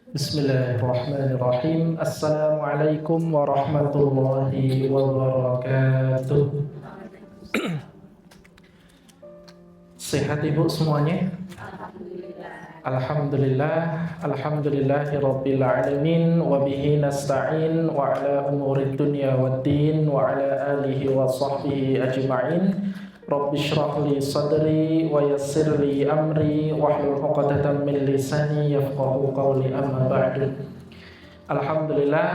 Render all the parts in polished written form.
Bismillahirrahmanirrahim. Assalamualaikum warahmatullahi wabarakatuh. Sehat ibu semuanya? Alhamdulillah. Alhamdulillahirabbil alamin wa bihi nasta'in wa ala umurid dunya waddin wa ala alihi wa sahbihi ajma'in. Rabbi shrah li sadri wa yassir li amri wahlul 'uqdatam min lisani yafqahu qawli, amma ba'du. Alhamdulillah,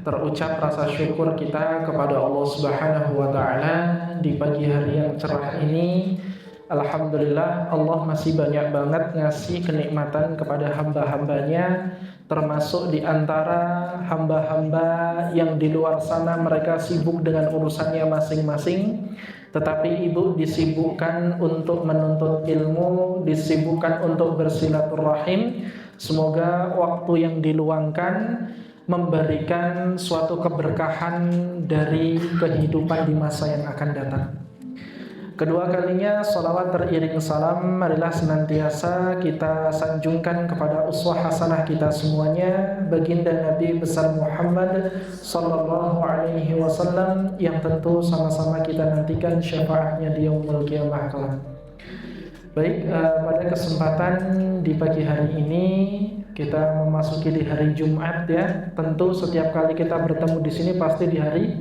terucap rasa syukur kita kepada Allah Subhanahu wa taala di pagi hari yang cerah ini. Alhamdulillah, Allah masih banyak banget ngasih kenikmatan kepada hamba-hambanya, termasuk di antara hamba-hamba yang di luar sana mereka sibuk dengan urusannya masing-masing. Tetapi ibu disibukkan untuk menuntut ilmu, disibukkan untuk bersilaturahim. Semoga waktu yang diluangkan memberikan suatu keberkahan dari kehidupan di masa yang akan datang. Kedua kalinya salawat beriring salam marilah senantiasa kita sanjungkan kepada uswah hasanah kita semuanya, baginda Nabi besar Muhammad sallallahu alaihi wasallam, yang tentu sama-sama kita nantikan syafaatnya di yaumul qiyamah kelak. Baik, pada kesempatan di pagi hari ini kita memasuki di hari Jumat ya. Tentu setiap kali kita bertemu di sini pasti di hari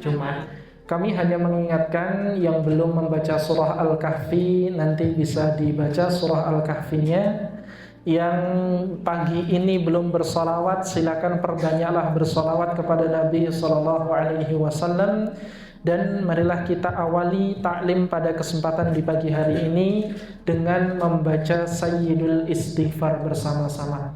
Jumat. Kami hanya mengingatkan yang belum membaca surah Al-Kahfi nanti bisa dibaca surah Al-Kahfinya. Yang pagi ini belum bersolawat, silakan perbanyaklah bersolawat kepada Nabi Sallallahu Alaihi Wasallam. Dan marilah kita awali taklim pada kesempatan di pagi hari ini dengan membaca Sayyidul Istighfar bersama-sama.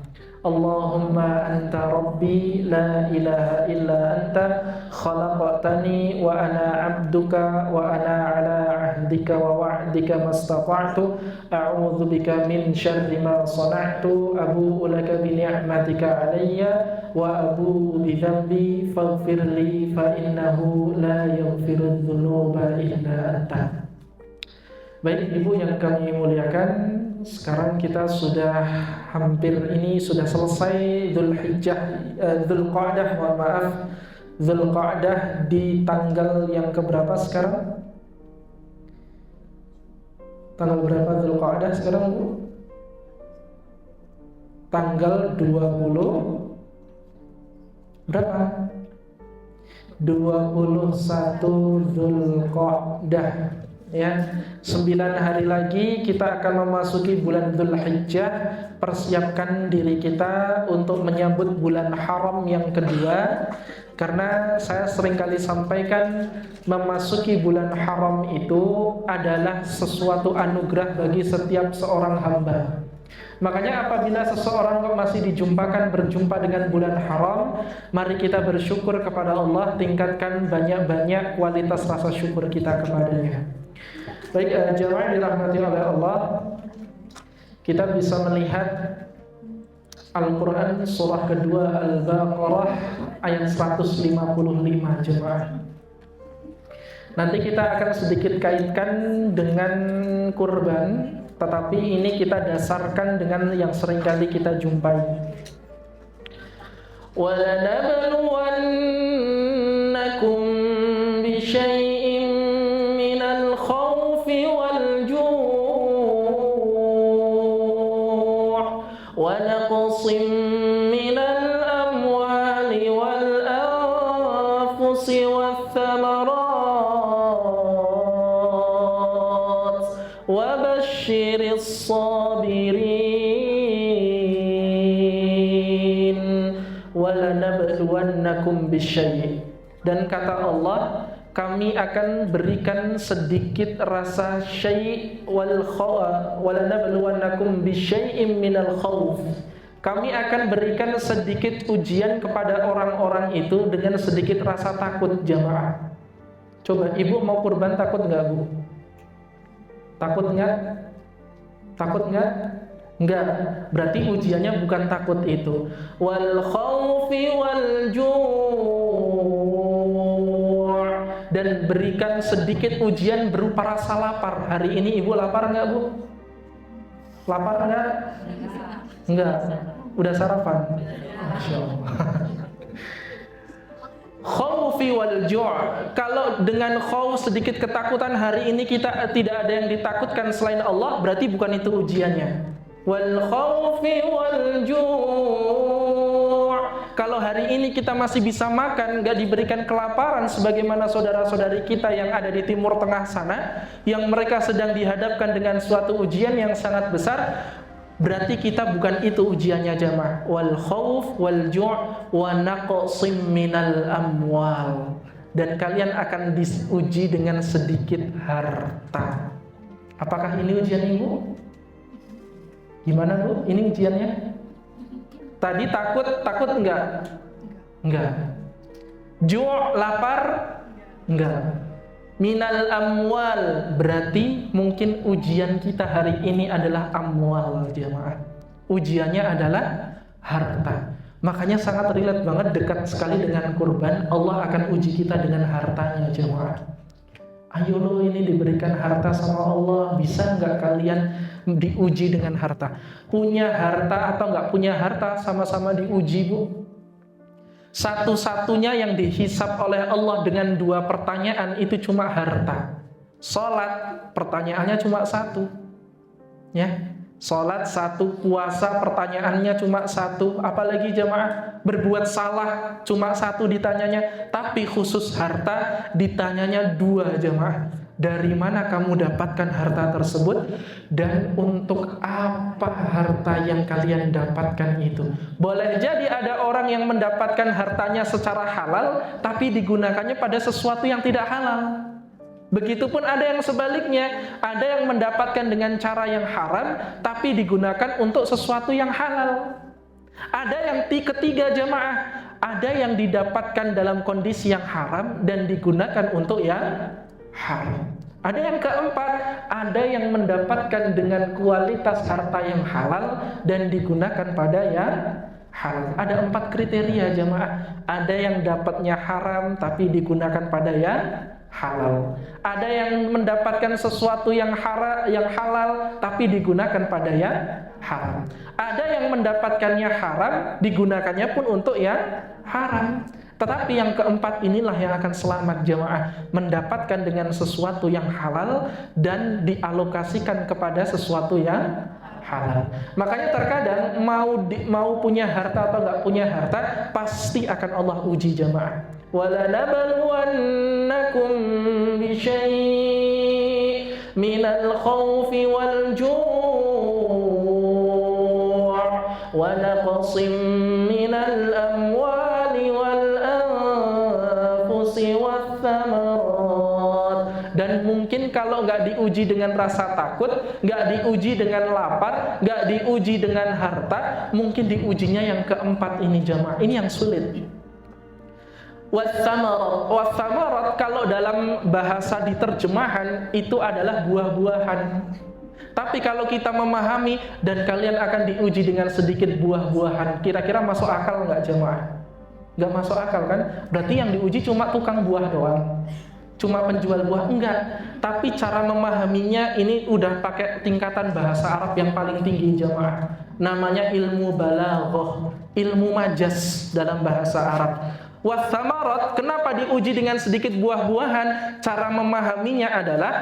Allahumma anta rabbi la ilaha illa anta khalaqtani wa ana abduka wa ana ala ahdika wa wa'dika mastata'tu a'udzu bika min syarri ma sana'tu abu'u laka bi ni'matika alayya wa abu'u bi dzambi faghfir li fa innahu la yaghfiru dzunuba illa anta. Baik ibu yang kami muliakan, sekarang kita sudah hampir ini sudah selesai Dzulqa'dah di tanggal yang keberapa sekarang? Tanggal berapa Dzulqa'dah sekarang Bu? Tanggal 20 berapa? 21 Dzulqa'dah. Ya, 9 hari lagi kita akan memasuki bulan Dzulhijjah. Persiapkan diri kita untuk menyambut bulan haram yang kedua. Karena saya seringkali sampaikan, memasuki bulan haram itu adalah sesuatu anugerah bagi setiap seorang hamba. Makanya apabila seseorang masih berjumpa dengan bulan haram, mari kita bersyukur kepada Allah, tingkatkan banyak-banyak kualitas rasa syukur kita kepadanya. Baik, jemaah dirahmati oleh Allah, kita bisa melihat Al-Quran surah kedua Al-Baqarah ayat 155 jemaah. Nanti kita akan sedikit kaitkan dengan kurban, tetapi ini kita dasarkan dengan yang seringkali kita jumpai. وَلَنَبْلُوَنَّكُمْ بِشَيْءٍ مِّنَ الْخَوْفِ وَالْجُوعِ وَنَقْصٍ مِّنَ الْأَمْوَالِ وَالْأَنفُسِ وَالثَّمَرَاتِ وَبَشِّرِ الصَّابِرِينَ وَلَنَبْلُوَنَّكُمْ بِشَيْءٍ. Dan kata Allah, kami akan berikan sedikit rasa syai' wal khaw, walanabluwannakum bisyai'im minal khawf. Kami akan berikan sedikit ujian kepada orang-orang itu dengan sedikit rasa takut jamaah. Coba ibu mau kurban takut enggak Bu? Takut enggak? Takut enggak? Enggak. Berarti ujiannya bukan takut itu. Wal khawfi wal ju'. Dan berikan sedikit ujian berupa rasa lapar. Hari ini ibu lapar enggak Bu? Lapar enggak? Enggak. Udah sarapan? Masya Allah. Khawfi wal ju'. Kalau dengan khauf sedikit ketakutan, hari ini kita tidak ada yang ditakutkan selain Allah, berarti bukan itu ujiannya. Wal khawfi wal ju'. Kalau hari ini kita masih bisa makan, gak diberikan kelaparan sebagaimana saudara-saudari kita yang ada di Timur Tengah sana, yang mereka sedang dihadapkan dengan suatu ujian yang sangat besar, berarti kita bukan itu ujiannya jamaah. Wal khauf wal ju' wa naqsim minal amwal. Dan kalian akan diuji dengan sedikit harta. Apakah ini ujian ibu? Gimana bu? Ini ujiannya? Tadi takut enggak? Enggak. Ju' lapar? Enggak. Minal amwal, berarti mungkin ujian kita hari ini adalah amwal jemaah. Ujiannya adalah harta. Makanya sangat relate banget, dekat sekali dengan kurban. Allah akan uji kita dengan hartanya jemaah. Ayo lo ini diberikan harta sama Allah, bisa nggak kalian diuji dengan harta? Punya harta atau nggak punya harta sama-sama diuji bu. Satu-satunya yang dihisab oleh Allah dengan dua pertanyaan itu cuma harta. Salat pertanyaannya cuma satu, ya. Salat satu, puasa pertanyaannya cuma satu. Apalagi jamaah, berbuat salah cuma satu ditanyanya. Tapi khusus harta ditanyanya dua jamaah. Dari mana kamu dapatkan harta tersebut dan untuk apa harta yang kalian dapatkan itu? Boleh jadi ada orang yang mendapatkan hartanya secara halal tapi digunakannya pada sesuatu yang tidak halal. Begitupun ada yang sebaliknya, ada yang mendapatkan dengan cara yang haram tapi digunakan untuk sesuatu yang halal. Ada yang ketiga jamaah, ada yang didapatkan dalam kondisi yang haram dan digunakan untuk yang haram. Ada yang keempat, ada yang mendapatkan dengan kualitas harta yang halal dan digunakan pada yang halal. Ada 4 kriteria jamaah. Ada yang dapatnya haram tapi digunakan pada yang halal. Ada yang mendapatkan sesuatu yang halal tapi digunakan pada yang haram. Ada yang mendapatkannya haram, digunakannya pun untuk yang haram. Tetapi yang keempat inilah yang akan selamat jamaah, mendapatkan dengan sesuatu yang halal dan dialokasikan kepada sesuatu yang halal. Makanya terkadang mau punya harta atau nggak punya harta, pasti akan Allah uji jamaah. Wala nabluwannakum bi syai' minal khaufi wal ju' wa naqsim minal amwali wal dan mungkin kalau nggak diuji dengan rasa takut, nggak diuji dengan lapar, nggak diuji dengan harta, mungkin diujinya yang keempat ini jamaah. Ini yang sulit. Wathamarat kalau dalam bahasa diterjemahan itu adalah buah-buahan. Tapi kalau kita memahami dan kalian akan diuji dengan sedikit buah-buahan, kira-kira masuk akal nggak jamaah? Nggak masuk akal kan? Berarti yang diuji cuma tukang buah doang, cuma penjual buah, enggak. Tapi cara memahaminya ini udah pakai tingkatan bahasa Arab yang paling tinggi jamaah. Namanya ilmu balaghah, ilmu majaz dalam bahasa Arab. Wathamarat, kenapa diuji dengan sedikit buah-buahan? Cara memahaminya adalah,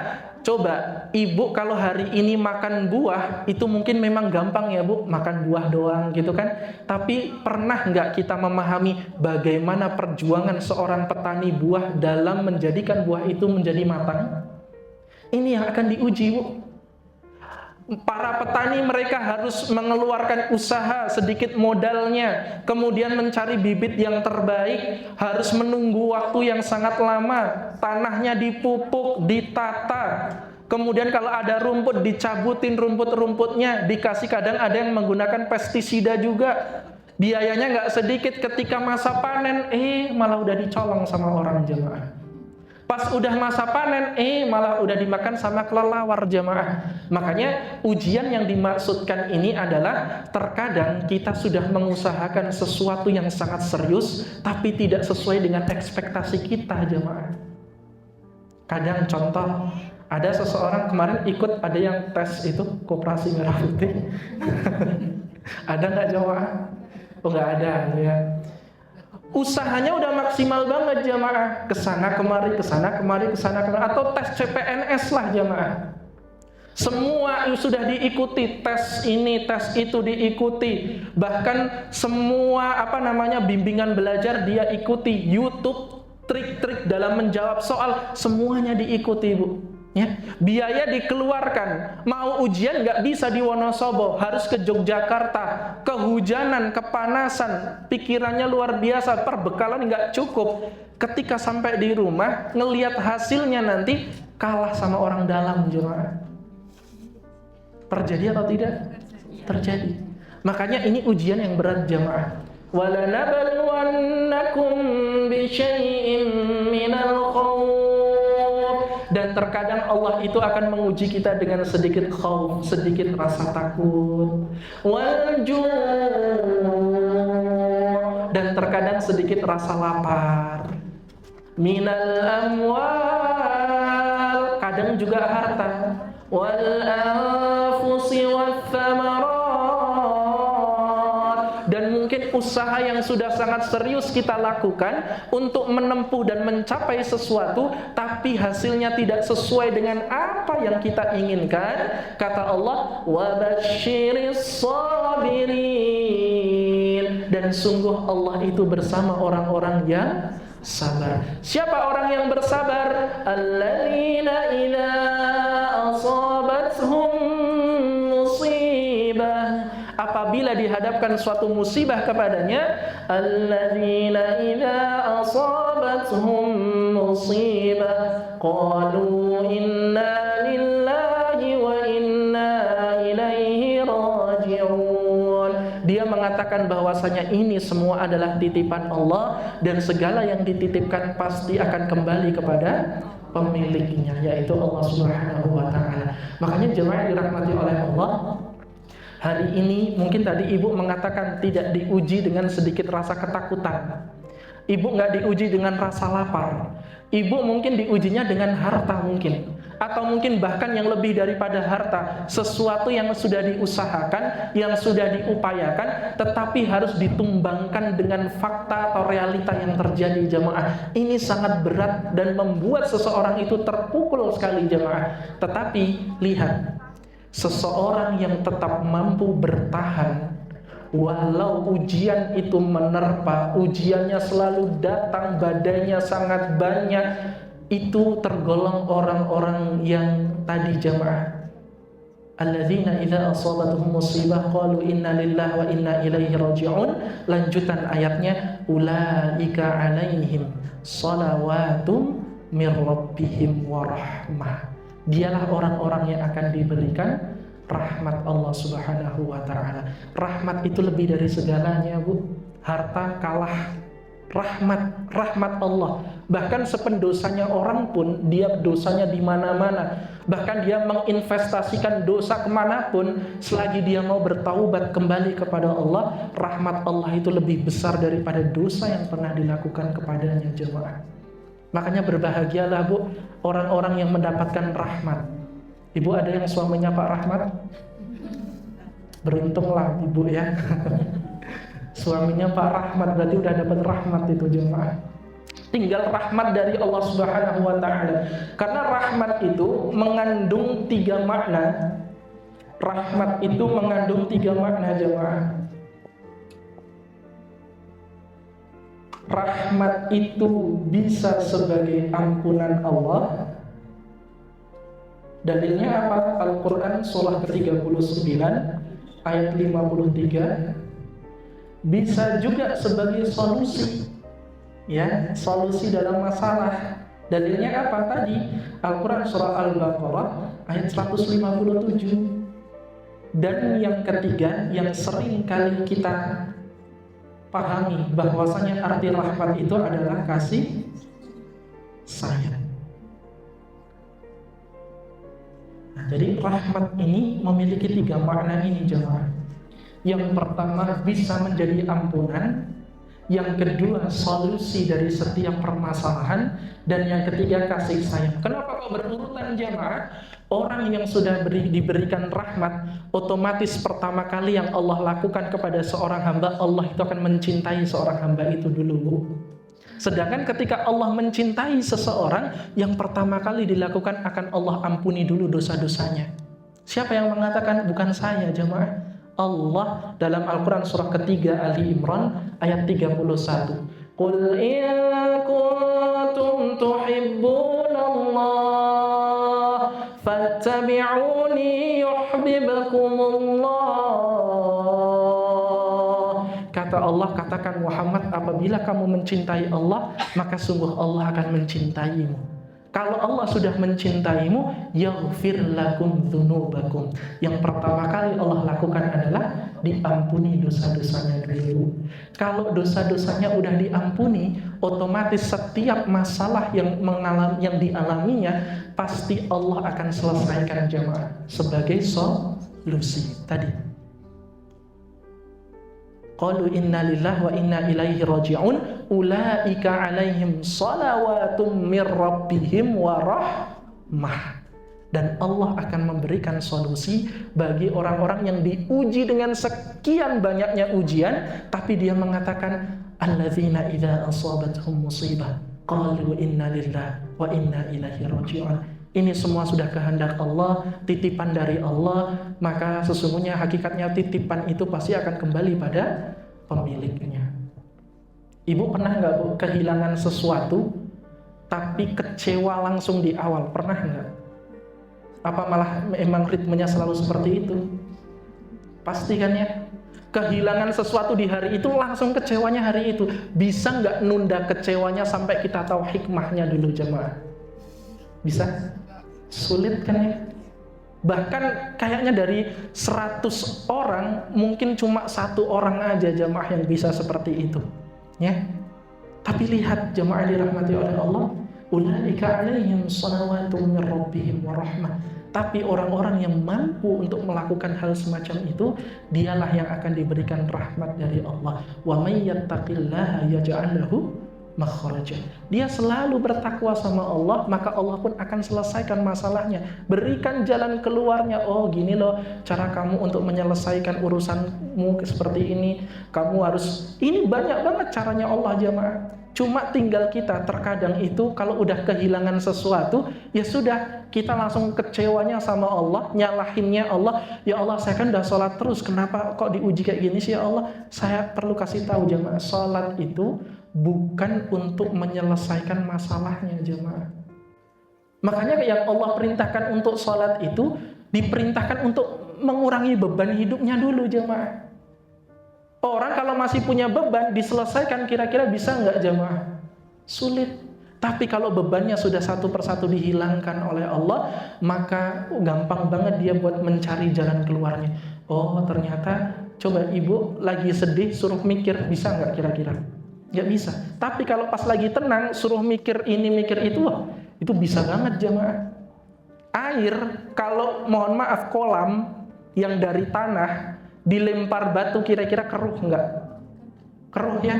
coba ibu kalau hari ini makan buah, itu mungkin memang gampang ya bu, makan buah doang gitu kan. Tapi pernah nggak kita memahami bagaimana perjuangan seorang petani buah dalam menjadikan buah itu menjadi matang? Ini yang akan diuji bu. Para petani mereka harus mengeluarkan usaha sedikit modalnya, kemudian mencari bibit yang terbaik, harus menunggu waktu yang sangat lama, tanahnya dipupuk, ditata, kemudian kalau ada rumput dicabutin rumput-rumputnya, dikasih, kadang ada yang menggunakan pestisida juga, biayanya nggak sedikit. Ketika masa panen, malah udah dicolong sama orang jemaah. Pas udah masa panen, malah udah dimakan sama kelelawar jamaah. Makanya ujian yang dimaksudkan ini adalah terkadang kita sudah mengusahakan sesuatu yang sangat serius, tapi tidak sesuai dengan ekspektasi kita jamaah. Kadang contoh, ada seseorang kemarin ikut, ada yang tes itu Koperasi Merah Putih. Ada nggak jamaah? Oh nggak ada ya. Usahanya udah maksimal banget jamaah, kesana kemari, kesana kemari, kesana kemari, atau tes CPNS lah jamaah. Semua sudah diikuti, tes ini, tes itu diikuti. Bahkan semua bimbingan belajar dia ikuti. YouTube, trik-trik dalam menjawab soal, semuanya diikuti, Bu. Ya, biaya dikeluarkan. Mau ujian nggak bisa di Wonosobo, harus ke Yogyakarta. Kehujanan, kepanasan, pikirannya luar biasa, perbekalan nggak cukup. Ketika sampai di rumah, ngelihat hasilnya nanti kalah sama orang dalam jemaah. Terjadi atau tidak? Terjadi. Makanya ini ujian yang berat jemaah. وَلَنَبْلُوَنَّكُمْ بِشَيْءٍ مِّنَ الْخَوْفِ. Dan terkadang Allah itu akan menguji kita dengan sedikit khauf, sedikit rasa takut. وَالْجُوعِ. Dan terkadang sedikit rasa lapar. Minal amwal. Kadang juga harta. Wal anfusi wath thamarat. Dan mungkin usaha yang sudah sangat serius kita lakukan untuk menempuh dan mencapai sesuatu, tapi hasilnya tidak sesuai dengan apa yang kita inginkan. Kata Allah, wabasyiris sabirin. Dan sungguh Allah itu bersama orang-orang yang sabar. Siapa orang yang bersabar? Alladzina idza asabathum musibah. Apabila dihadapkan suatu musibah kepadanya, alladzina idza asabathum musibah qalu inna lillahi wa inna ilaihi raji'un. Dia mengatakan bahwasanya ini semua adalah titipan Allah dan segala yang dititipkan pasti akan kembali kepada pemiliknya, yaitu Allah Subhanahu wa taala. Makanya jemaah dirahmati oleh Allah, hari ini mungkin tadi ibu mengatakan tidak diuji dengan sedikit rasa ketakutan. Ibu nggak diuji dengan rasa lapar. Ibu mungkin diujinya dengan harta mungkin. Atau mungkin bahkan yang lebih daripada harta, sesuatu yang sudah diusahakan, yang sudah diupayakan, tetapi harus ditumbangkan dengan fakta atau realita yang terjadi jemaah. Ini sangat berat dan membuat seseorang itu terpukul sekali jemaah. Tetapi lihat, seseorang yang tetap mampu bertahan walau ujian itu menerpa, ujiannya selalu datang, badainya sangat banyak, itu tergolong orang-orang yang tadi jamaah. Alladzina idza asabatuhum musibah qalu inna lillahi wa inna ilaihi raji'un. Lanjutan ayatnya, ulaika alaihim shalawatum mir rabbihim wa rahmah. Dialah orang-orang yang akan diberikan rahmat Allah Subhanahu wa taala. Rahmat itu lebih dari segalanya, Bu. Harta kalah rahmat Allah. Bahkan sependosanya orang pun dia dosanya di mana-mana. Bahkan dia menginvestasikan dosa kemanapun, selagi dia mau bertaubat kembali kepada Allah, rahmat Allah itu lebih besar daripada dosa yang pernah dilakukan kepadanya jemaah. Makanya berbahagialah, Bu, orang-orang yang mendapatkan rahmat. Ibu ada yang suaminya Pak Rahmat? Beruntunglah ibu ya. Suaminya Pak Rahmat berarti udah dapat rahmat itu jemaah. Tinggal rahmat dari Allah Subhanahu wa taala. Karena rahmat itu mengandung 3 makna. Rahmat itu mengandung 3 makna jemaah. Rahmat itu bisa sebagai ampunan Allah. Dalilnya apa? Al-Quran surah ke-39 ayat 53. Bisa juga sebagai solusi, ya, solusi dalam masalah. Dalilnya apa tadi? Al-Quran surah Al-Baqarah ayat 157. Dan yang ketiga yang sering kali kita pahami, bahwasanya arti rahmat itu adalah kasih sayang. Nah, jadi rahmat ini memiliki 3 makna ini jemaah. Yang pertama bisa menjadi ampunan, Yang kedua, solusi dari setiap permasalahan. Dan yang ketiga, kasih sayang. Kenapa kok berurutan jamaah? Orang yang sudah diberikan rahmat, otomatis pertama kali yang Allah lakukan kepada seorang hamba, Allah itu akan mencintai seorang hamba itu dulu. Sedangkan ketika Allah mencintai seseorang, yang pertama kali dilakukan akan Allah ampuni dulu dosa-dosanya. Siapa yang mengatakan? Bukan saya jamaah. Allah dalam Al-Quran surah ketiga Ali Imran ayat 31. Qul in kuntum tuhibbunallah fattabi'uni yuhibbukumullah. Kata Allah, katakan Muhammad, apabila kamu mencintai Allah, maka sungguh Allah akan mencintaimu. Kalau Allah sudah mencintaimu, yaghfir lakum dzunubakum. Yang pertama kali Allah lakukan adalah diampuni dosa-dosanya dulu. Kalau dosa-dosanya udah diampuni, otomatis setiap masalah yang dialaminya pasti Allah akan selesaikan jamaah sebagai solusi tadi. Qalu inna lillahi wa inna ilaihi raji'un ulaika alaihim salawatum mir rabbihim wa rahmah. Dan Allah akan memberikan solusi bagi orang-orang yang diuji dengan sekian banyaknya ujian, tapi dia mengatakan alladzina idza asabatuhum musibah qalu inna lillahi wa inna ilaihi raji'un. Ini semua sudah kehendak Allah, titipan dari Allah, maka sesungguhnya hakikatnya titipan itu pasti akan kembali pada pemiliknya. Ibu pernah nggak Bu kehilangan sesuatu, tapi kecewa langsung di awal? Pernah nggak? Apa malah emang ritmenya selalu seperti itu? Pasti kan ya? Kehilangan sesuatu di hari itu langsung kecewanya hari itu. Bisa nggak nunda kecewanya sampai kita tahu hikmahnya dulu jemaah? Bisa? Sulit kan ya? Bahkan kayaknya dari 100 orang mungkin cuma 1 orang aja jemaah yang bisa seperti itu ya. Tapi lihat jemaah dirahmati oleh Allah, ulaika alaihim salawatum mir rabbihim wa rahmah. Tapi orang-orang yang mampu untuk melakukan hal semacam itu, dialah yang akan diberikan rahmat dari Allah. Wa may yattaqillaha yaj'al lahu makhraja. Dia selalu bertakwa sama Allah, maka Allah pun akan selesaikan masalahnya, berikan jalan keluarnya. Oh gini loh cara kamu untuk menyelesaikan urusanmu seperti ini, kamu harus ini. Banyak banget caranya Allah jamaah. Cuma tinggal kita terkadang itu kalau udah kehilangan sesuatu, ya sudah kita langsung kecewanya sama Allah, nyalahinnya Allah. Ya Allah, saya kan udah sholat terus, kenapa kok diuji kayak gini sih ya Allah? Saya perlu kasih tahu jamaah, sholat itu bukan untuk menyelesaikan masalahnya jemaah. Makanya yang Allah perintahkan untuk sholat itu diperintahkan untuk mengurangi beban hidupnya dulu jemaah. Orang kalau masih punya beban diselesaikan kira-kira bisa nggak jemaah? Sulit. Tapi kalau bebannya sudah satu persatu dihilangkan oleh Allah, maka gampang banget dia buat mencari jalan keluarnya. Oh ternyata, coba ibu lagi sedih suruh mikir, bisa nggak kira-kira? Nggak bisa. Tapi kalau pas lagi tenang suruh mikir ini mikir itu, wah, itu bisa banget jamaah. Air kalau mohon maaf kolam yang dari tanah dilempar batu kira-kira keruh nggak? Keruh ya.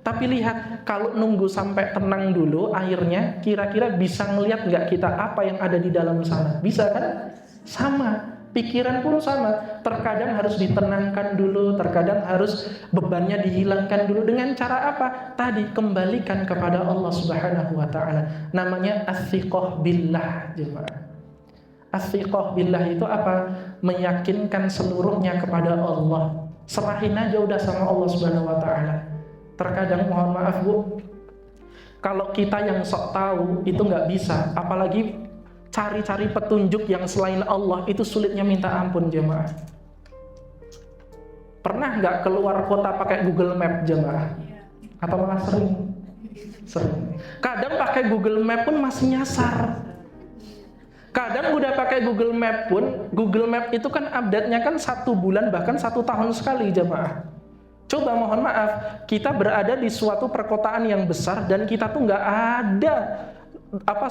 Tapi lihat kalau nunggu sampai tenang dulu airnya, kira-kira bisa ngelihat nggak kita apa yang ada di dalam sana? Bisa kan? Sama. Pikiran pun sama, terkadang harus ditenangkan dulu, terkadang harus bebannya dihilangkan dulu. Dengan cara apa? Tadi kembalikan kepada Allah Subhanahu wa ta'ala. Namanya as-siqah billah jemaah. As-siqah billah itu apa? Meyakinkan seluruhnya kepada Allah. Serahin aja udah sama Allah Subhanahu wa ta'ala. Terkadang mohon maaf Bu, kalau kita yang sok tahu itu nggak bisa, apalagi cari-cari petunjuk yang selain Allah itu sulitnya minta ampun jemaah. Pernah nggak keluar kota pakai Google Map jemaah? Atau malah sering? Sering. Kadang pakai Google Map pun masih nyasar. Kadang udah pakai Google Map pun, Google Map itu kan update-nya kan 1 bulan bahkan 1 tahun sekali jemaah. Coba mohon maaf, kita berada di suatu perkotaan yang besar dan kita tuh nggak ada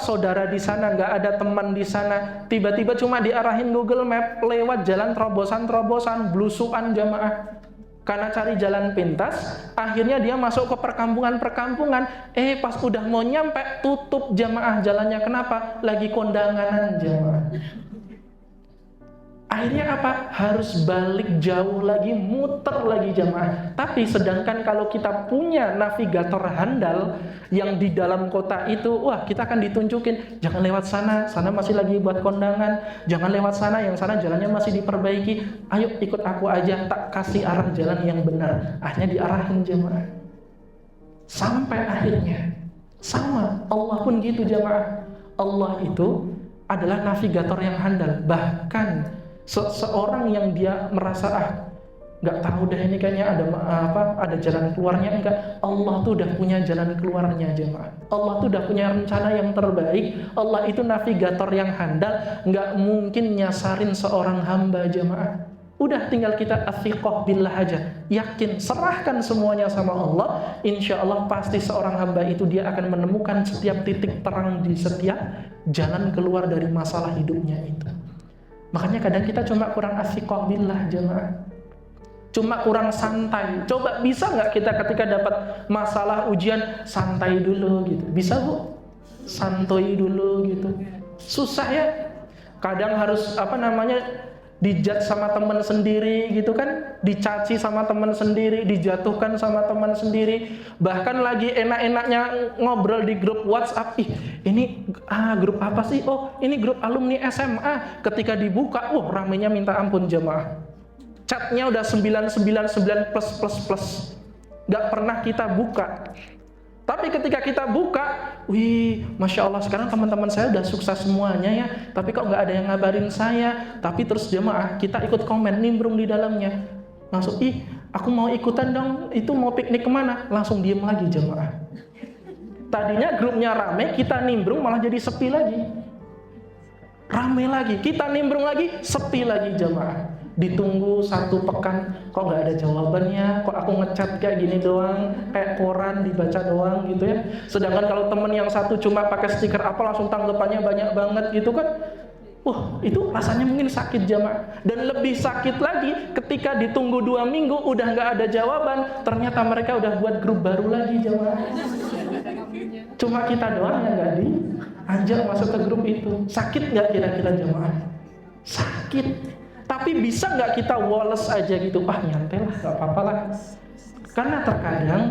saudara di sana, nggak ada teman di sana, tiba-tiba cuma diarahin Google Map lewat jalan terobosan-terobosan, blusukan jamaah. Karena cari jalan pintas, akhirnya dia masuk ke perkampungan-perkampungan. Pas udah mau nyampe, tutup jamaah jalannya. Kenapa? Lagi kondanganan jamaah. Akhirnya apa? Harus balik jauh lagi, muter lagi jamaah. Tapi sedangkan kalau kita punya navigator handal yang di dalam kota itu, wah kita akan ditunjukin, jangan lewat sana, sana masih lagi buat kondangan. Jangan lewat sana, yang sana jalannya masih diperbaiki. Ayo ikut aku aja, tak kasih arah jalan yang benar. Akhirnya diarahin jamaah. Sampai akhirnya, sama, Allah pun gitu jamaah. Allah itu adalah navigator yang handal. Bahkan seorang yang dia merasa nggak tahu deh ini kayaknya ada jalan keluarnya, enggak. Allah tuh udah punya jalan keluarnya jemaah. Allah tuh udah punya rencana yang terbaik. Allah itu navigator yang handal, nggak mungkin nyasarin seorang hamba jemaah. Udah tinggal kita athiqah billah aja, yakin, serahkan semuanya sama Allah. Insya Allah pasti seorang hamba itu dia akan menemukan setiap titik terang di setiap jalan keluar dari masalah hidupnya itu. Makanya kadang kita cuma kurang athiqah billah jemaah, cuma kurang santai. Coba bisa nggak kita ketika dapat masalah ujian santai dulu gitu? Bisa bu? Santai dulu gitu. Susah ya. Kadang harus dijat sama teman sendiri gitu kan, dicaci sama teman sendiri, dijatuhkan sama teman sendiri. Bahkan lagi enak-enaknya ngobrol di grup WhatsApp, ini grup apa sih? Oh ini grup alumni SMA. Ketika dibuka, ramenya minta ampun jemaah. Chatnya udah 999 plus. Gak pernah kita buka. Tapi ketika kita buka, Masya Allah sekarang teman-teman saya udah sukses semuanya ya. Tapi kok gak ada yang ngabarin saya. Tapi terus jemaah, kita ikut komen, nimbrung di dalamnya. Langsung, aku mau ikutan dong, itu mau piknik kemana? Langsung diem lagi jemaah. Tadinya grupnya rame, kita nimbrung malah jadi sepi lagi. Rame lagi, kita nimbrung lagi, sepi lagi jemaah. Ditunggu 1 pekan, kok nggak ada jawabannya, kok aku ngechat kayak gini doang, kayak koran dibaca doang gitu ya. Sedangkan kalau temen yang satu cuma pakai stiker apa langsung tanggapannya banyak banget gitu kan. Itu rasanya mungkin sakit jamaah. Dan lebih sakit lagi ketika ditunggu 2 minggu udah nggak ada jawaban, ternyata mereka udah buat grup baru lagi jamaah. Cuma kita doang yang nggak diajak masuk ke grup itu. Sakit nggak kira-kira jamaah? Sakit. Tapi bisa nggak kita woles aja gitu, nyantai lah, nggak apa-apa lah. Karena terkadang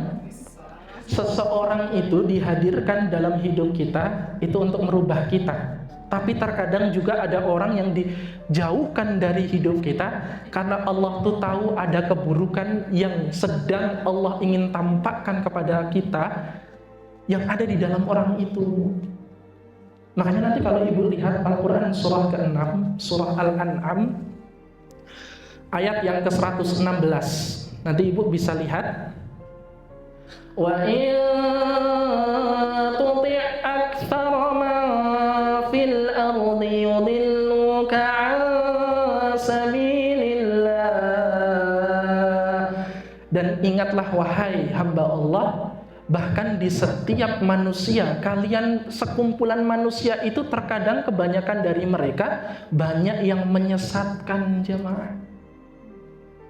seseorang itu dihadirkan dalam hidup kita itu untuk merubah kita. Tapi terkadang juga ada orang yang dijauhkan dari hidup kita karena Allah tuh tahu ada keburukan yang sedang Allah ingin tampakkan kepada kita yang ada di dalam orang itu. Makanya nanti kalau ibu lihat Al-Quran surah ke-6, surah Al-An'am, ayat yang ke-116. Nanti ibu bisa lihat. Wa in tuti' aktsara man fil ardi yudilluka 'an sabilillah. Dan ingatlah wahai hamba Allah, bahkan di setiap manusia, kalian sekumpulan manusia itu terkadang kebanyakan dari mereka banyak yang menyesatkan jemaah.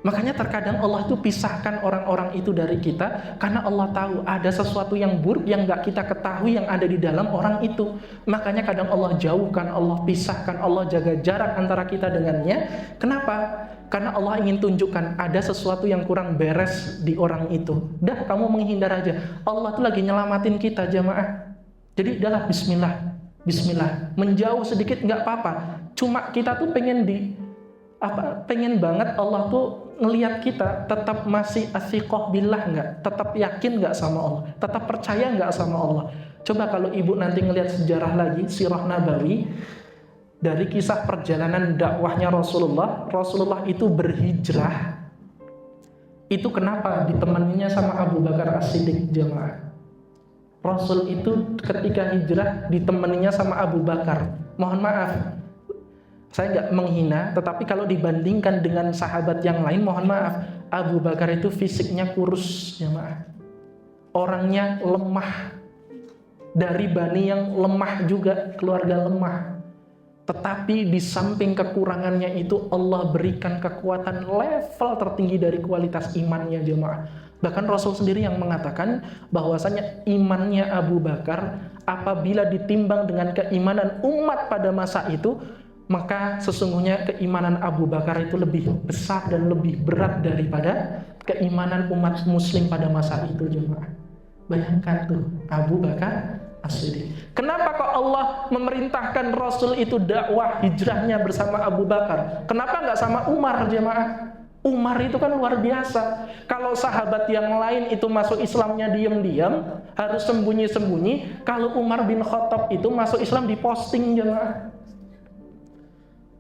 Makanya terkadang Allah tuh pisahkan orang-orang itu dari kita karena Allah tahu ada sesuatu yang buruk yang gak kita ketahui yang ada di dalam orang itu. Makanya kadang Allah jauhkan, Allah pisahkan, Allah jaga jarak antara kita dengannya. Kenapa? Karena Allah ingin tunjukkan ada sesuatu yang kurang beres di orang itu. Dah kamu menghindar aja. Allah tuh lagi nyelamatin kita jamaah. Jadi udahlah bismillah. Menjauh sedikit gak apa-apa. Cuma kita tuh pengen banget Allah tuh ngelihat kita tetap masih athiqah billah nggak, tetap yakin nggak sama Allah, tetap percaya nggak sama Allah. Coba kalau ibu nanti ngelihat sejarah lagi sirah Nabawi dari kisah perjalanan dakwahnya Rasulullah itu berhijrah. Itu kenapa ditemaninya sama Abu Bakar As-Siddiq jemaah. Rasul itu ketika hijrah ditemaninya sama Abu Bakar. Mohon maaf, saya nggak menghina, tetapi kalau dibandingkan dengan sahabat yang lain, mohon maaf, Abu Bakar itu fisiknya kurus, jemaah. Orangnya lemah, dari bani yang lemah juga, keluarga lemah. Tetapi di samping kekurangannya itu Allah berikan kekuatan level tertinggi dari kualitas imannya jemaah. Bahkan Rasul sendiri yang mengatakan bahwasanya imannya Abu Bakar apabila ditimbang dengan keimanan umat pada masa itu, maka sesungguhnya keimanan Abu Bakar itu lebih besar dan lebih berat daripada keimanan umat muslim pada masa itu jemaah. Bayangkan tuh Abu Bakar As-Siddiq. Kenapa kok Allah memerintahkan Rasul itu dakwah hijrahnya bersama Abu Bakar? Kenapa nggak sama Umar jemaah? Umar itu kan luar biasa. Kalau sahabat yang lain itu masuk Islamnya diam-diam, harus sembunyi-sembunyi. Kalau Umar bin Khattab itu masuk Islam diposting jemaah.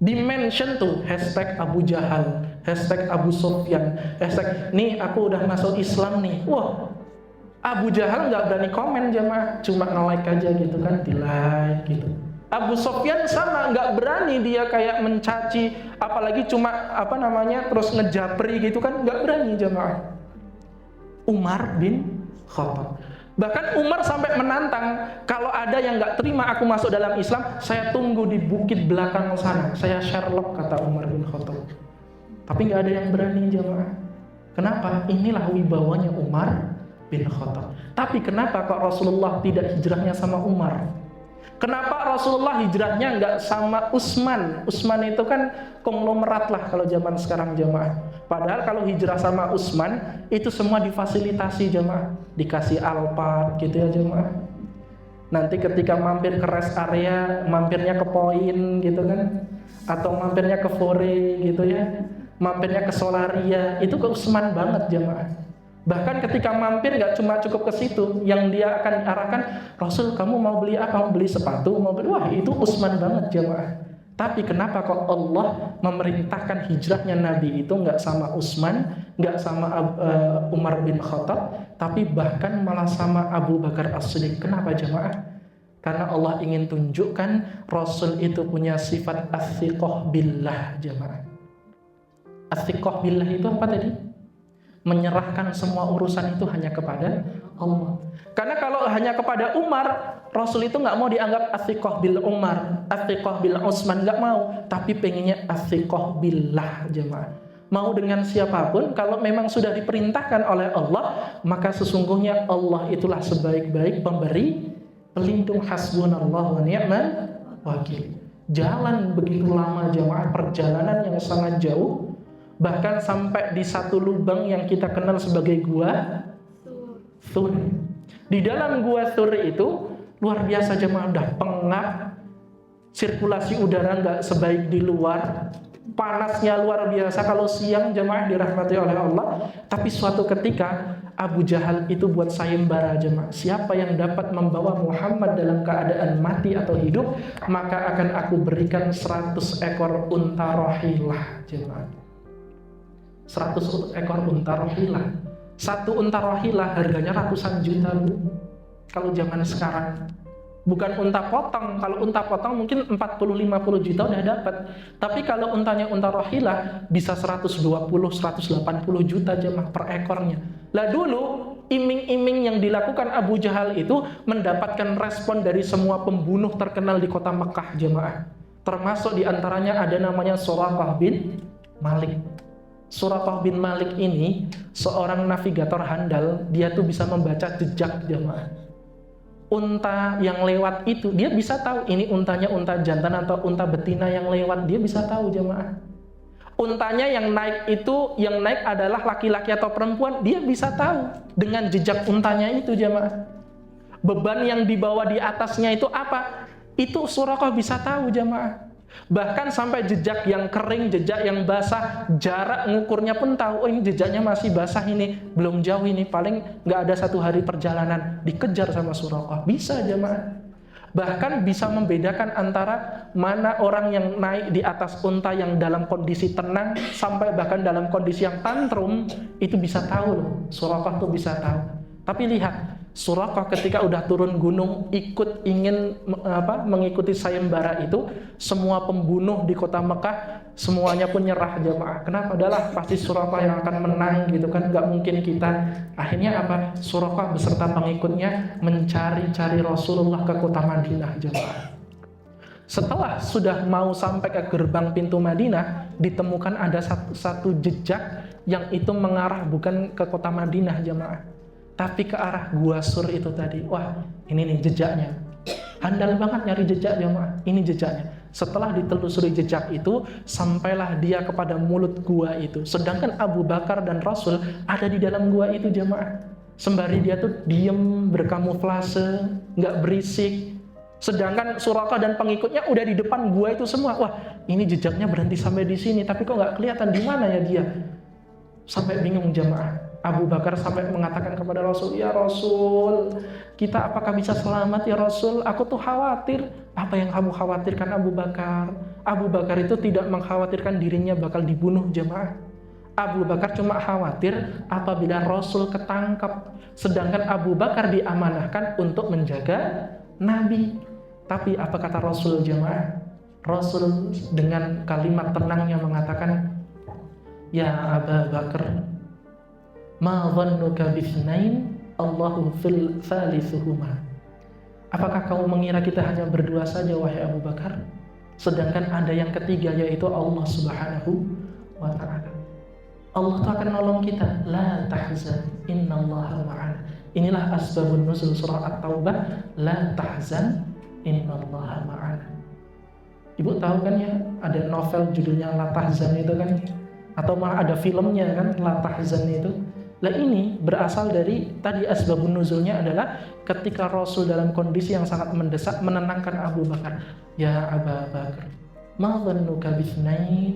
Di-mention tuh hashtag Abu Jahal, hashtag Abu Sufyan, hashtag nih aku udah masuk Islam nih. Wah, Abu Jahal nggak berani komen jemaah, cuma nge-like aja gitu kan, di-like gitu. Abu Sufyan sama, nggak berani dia kayak mencaci, apalagi cuma terus ngejapri gitu kan, nggak berani jemaah. Umar bin Khattab. Bahkan Umar sampai menantang, kalau ada yang nggak terima aku masuk dalam Islam, saya tunggu di bukit belakang sana, saya Sherlock, kata Umar bin Khattab. Tapi nggak ada yang berani jemaah. Kenapa? Inilah wibawanya Umar bin Khattab. Tapi kenapa kok Rasulullah tidak hijrahnya sama Umar? Kenapa Rasulullah hijrahnya nggak sama Utsman? Utsman itu kan konglomerat lah kalau zaman sekarang jemaah. Padahal kalau hijrah sama Utsman itu semua difasilitasi jemaah, dikasih Alphard gitu ya jemaah. Nanti ketika mampir ke rest area, mampirnya ke Poin gitu kan, atau mampirnya ke Fore gitu ya, mampirnya ke Solaria, itu ke Utsman banget jemaah. Bahkan ketika mampir nggak cuma cukup ke situ, yang dia akan arahkan, Rasul kamu mau beli apa? Mau beli sepatu? Mau beli? Wah itu Utsman banget jemaah. Tapi kenapa kok Allah memerintahkan hijrahnya Nabi itu nggak sama Utsman, nggak sama Umar bin Khattab, tapi bahkan malah sama Abu Bakar As-Siddiq? Kenapa jemaah? Karena Allah ingin tunjukkan Rasul itu punya sifat as-thiqah billah jemaah. As-thiqah billah itu apa tadi? Menyerahkan semua urusan itu hanya kepada Allah. Karena kalau hanya kepada Umar, Rasul itu nggak mau dianggap as-thiqah bil Umar, as-thiqah bil Utsman, nggak mau. Tapi pengennya as-thiqah billah jemaah. Mau dengan siapapun, kalau memang sudah diperintahkan oleh Allah, maka sesungguhnya Allah itulah sebaik-baik pemberi pelindung. Hasbunallah wa ni'mal wakil. Jalan begitu lama jemaah, perjalanan yang sangat jauh. Bahkan sampai di satu lubang yang kita kenal sebagai gua Thur. Di dalam gua Thur itu luar biasa jemaah, udah pengap, sirkulasi udara nggak sebaik di luar, panasnya luar biasa kalau siang jemaah dirahmati oleh Allah. Tapi suatu ketika Abu Jahal itu buat sayembara jemaah, siapa yang dapat membawa Muhammad dalam keadaan mati atau hidup, maka akan aku berikan 100 ekor unta rohilah jemaah. 100 ekor unta rohilah. Satu unta rohilah harganya ratusan juta bu. Kalau zaman sekarang bukan unta potong. Kalau unta potong mungkin 40-50 juta udah dapat. Tapi kalau untanya unta rohilah bisa 120-180 juta jemaah per ekornya. Lah dulu iming-iming yang dilakukan Abu Jahal itu mendapatkan respon dari semua pembunuh terkenal di kota Mekah jemaah. Termasuk diantaranya ada namanya Suraqah bin Malik. Suraqah bin Malik ini seorang navigator handal, dia tuh bisa membaca jejak jemaah. Unta yang lewat itu, dia bisa tahu ini untanya unta jantan atau unta betina yang lewat, dia bisa tahu jemaah. Untanya yang naik itu, yang naik adalah laki-laki atau perempuan, dia bisa tahu dengan jejak untanya itu jemaah. Beban yang dibawa di atasnya itu apa? Itu Suraqah bisa tahu jemaah. Bahkan sampai jejak yang kering, jejak yang basah, jarak ngukurnya pun tahu. Oh ini jejaknya masih basah ini, belum jauh ini, paling nggak ada 1 hari perjalanan. Dikejar sama Suraqah, bisa jemaah. Bahkan bisa membedakan antara mana orang yang naik di atas unta yang dalam kondisi tenang sampai bahkan dalam kondisi yang tantrum, itu bisa tahu loh. Suraqah tuh bisa tahu. Tapi lihat, Suraqah ketika udah turun gunung ingin mengikuti sayembara itu, semua pembunuh di kota Mekah semuanya pun nyerah jemaah. Kenapa? Adalah pasti Suraqah yang akan menang gitu kan, nggak mungkin kita. Akhirnya apa? Suraqah beserta pengikutnya mencari-cari Rasulullah ke kota Madinah jemaah. Setelah sudah mau sampai ke gerbang pintu Madinah, ditemukan ada satu jejak yang itu mengarah bukan ke kota Madinah jamaah, tapi ke arah Gua Sur itu tadi. Wah, ini nih jejaknya. Handal banget nyari jejak jamaah. Ini jejaknya. Setelah ditelusuri jejak itu, sampailah dia kepada mulut gua itu. Sedangkan Abu Bakar dan Rasul ada di dalam gua itu jamaah. Sembari dia tuh diem, berkamuflase, nggak berisik. Sedangkan Suraqah dan pengikutnya udah di depan gua itu semua. Wah, ini jejaknya berhenti sampai di sini, tapi kok nggak kelihatan di mana ya dia? Sampai bingung jamaah. Abu Bakar sampai mengatakan kepada Rasul, "Ya Rasul, kita apakah bisa selamat ya Rasul? Aku tuh khawatir." Apa yang kamu khawatirkan Abu Bakar? Abu Bakar itu tidak mengkhawatirkan dirinya bakal dibunuh jamaah. Abu Bakar cuma khawatir apabila Rasul ketangkap. Sedangkan Abu Bakar diamanahkan untuk menjaga Nabi. Tapi apa kata Rasul jamaah? Rasul dengan kalimat tenangnya mengatakan, "Ya Abu Bakar, ma dhannuka bithnain Allahu fil thalithuhuma." Apakah kamu mengira kita hanya berdua saja wahai Abu Bakar? Sedangkan ada yang ketiga yaitu Allah Subhanahu wa ta'ala. Allah itu akan nolong kita. La tahzan innallaha ma'ana. Inilah asbabun nuzul surah At-Taubah. La tahzan innallaha ma'ana. Ibu tahu kan ya, ada novel judulnya La Tahzan itu kan, atau malah ada filmnya kan, La Tahzan itu. Nah ini berasal dari tadi asbabun nuzulnya adalah ketika Rasul dalam kondisi yang sangat mendesak menenangkan Abu Bakar. Ya Abu Bakar, ma dhannuka bithnain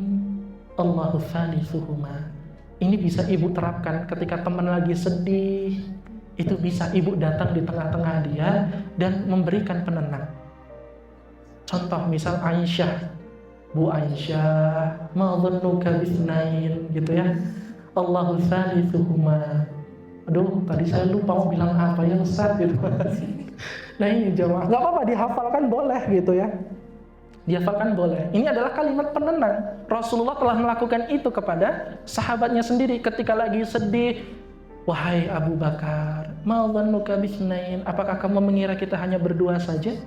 Allahu thalithuhuma. Ini bisa ibu terapkan ketika teman lagi sedih. Itu bisa ibu datang di tengah-tengah dia dan memberikan penenang. Contoh misal Aisyah, Bu Aisyah, ma dhannuka bithnain gitu ya. Allahu thalithuhuma. Aduh, tadi saya lupa mau bilang apa ya Ustaz gitu. Nah ini jamaah, nggak apa-apa dihafalkan boleh gitu ya. Dihafalkan boleh. Ini adalah kalimat penenang. Rasulullah telah melakukan itu kepada sahabatnya sendiri ketika lagi sedih. Wahai Abu Bakar, ma dhannuka bithnain? Apakah kamu mengira kita hanya berdua saja?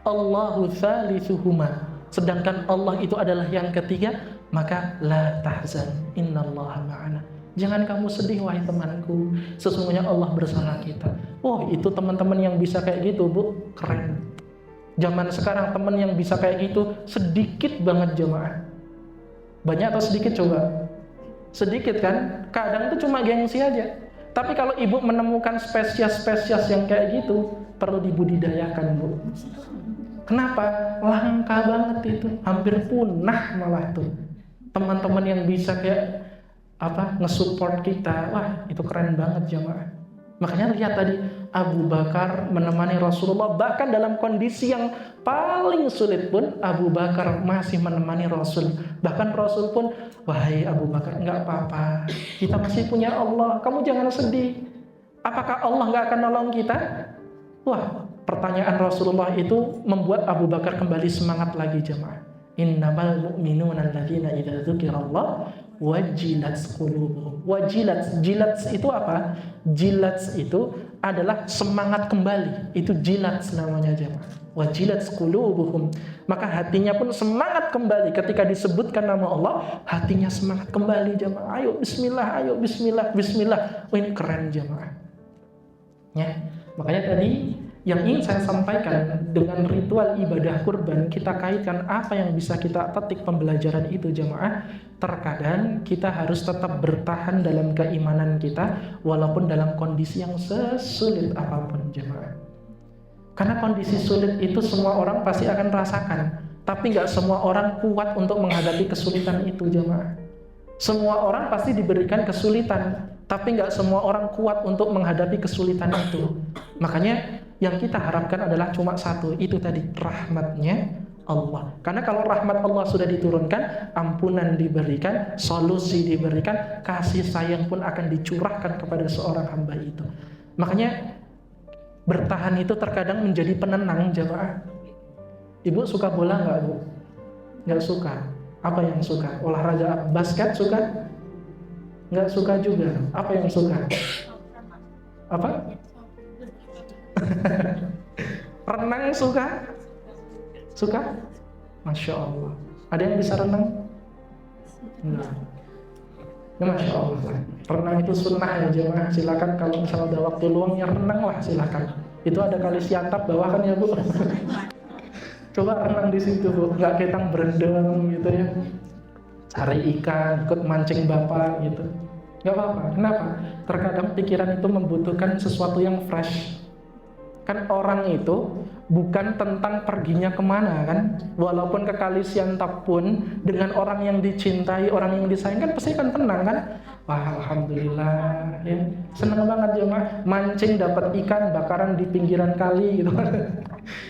Allahu thalithuhuma. Sedangkan Allah itu adalah yang ketiga, maka la tahzan innallaha ma'ana. Jangan kamu sedih wahai temanku, sesungguhnya Allah bersama kita. Oh, itu teman-teman yang bisa kayak gitu, Bu, keren. Zaman sekarang teman yang bisa kayak gitu sedikit banget jemaah. Banyak atau sedikit coba? Sedikit kan? Kadang itu cuma gengsi aja. Tapi kalau ibu menemukan spesies-spesies yang kayak gitu, perlu dibudidayakan, Bu. Kenapa? Langka banget itu, hampir punah malah tuh. Teman-teman yang bisa kayak nge-support kita, wah itu keren banget jamaah. Makanya lihat tadi Abu Bakar menemani Rasulullah, bahkan dalam kondisi yang paling sulit pun Abu Bakar masih menemani Rasul. Bahkan Rasul pun, wahai Abu Bakar, nggak apa-apa, kita masih punya Allah, kamu jangan sedih. Apakah Allah nggak akan nolong kita? Wah, pertanyaan Rasulullah itu membuat Abu Bakar kembali semangat lagi jamaah. Innamal mu'minuna alladzina idza dzukirallah wajilat qulubuhum. Wajilat, jilat itu apa? Jilat itu adalah semangat kembali. Itu jilat namanya jemaah. Wajilat qulubuhum. Maka hatinya pun semangat kembali ketika disebutkan nama Allah, hatinya semangat kembali jemaah. Ayo bismillah, ayo bismillah, bismillah. Oh ini keren jemaah. Ya. Makanya tadi yang ingin saya sampaikan dengan ritual ibadah kurban, kita kaitkan apa yang bisa kita petik pembelajaran itu jemaah. Terkadang kita harus tetap bertahan dalam keimanan kita walaupun dalam kondisi yang sesulit apapun jemaah. Karena kondisi sulit itu semua orang pasti akan rasakan, tapi nggak semua orang kuat untuk menghadapi kesulitan itu jemaah. Semua orang pasti diberikan kesulitan, tapi nggak semua orang kuat untuk menghadapi kesulitan itu. Makanya yang kita harapkan adalah cuma satu, itu tadi, rahmatnya Allah. Karena kalau rahmat Allah sudah diturunkan, ampunan diberikan, solusi diberikan, kasih sayang pun akan dicurahkan kepada seorang hamba itu. Makanya bertahan itu terkadang menjadi penenang jemaah. Ibu suka bola nggak, Bu? Nggak suka. Apa yang suka? Olahraga basket suka? Nggak suka juga. Apa yang suka? Apa? Renang suka? Suka? Masya Allah. Ada yang bisa renang? Enggak. Ya, Masya Allah. Renang itu sunnah ya jemaah. Silakan kalau misalnya ada waktu luang ya renang lah, silakan. Itu ada kali Siantap bawah kan ya Bu. Coba renang di situ Bu, nggak ketang berendam gitu ya. Cari ikan, ikut mancing bapak gitu. Nggak apa-apa. Kenapa? Terkadang pikiran itu membutuhkan sesuatu yang fresh. Kan orang itu bukan tentang perginya kemana kan. Walaupun ke kali Siantap pun dengan orang yang dicintai, orang yang disayang kan pasti kan tenang kan. Wah, alhamdulillah ya. Senang banget jemaah. Mancing dapat ikan bakaran di pinggiran kali gitu kan.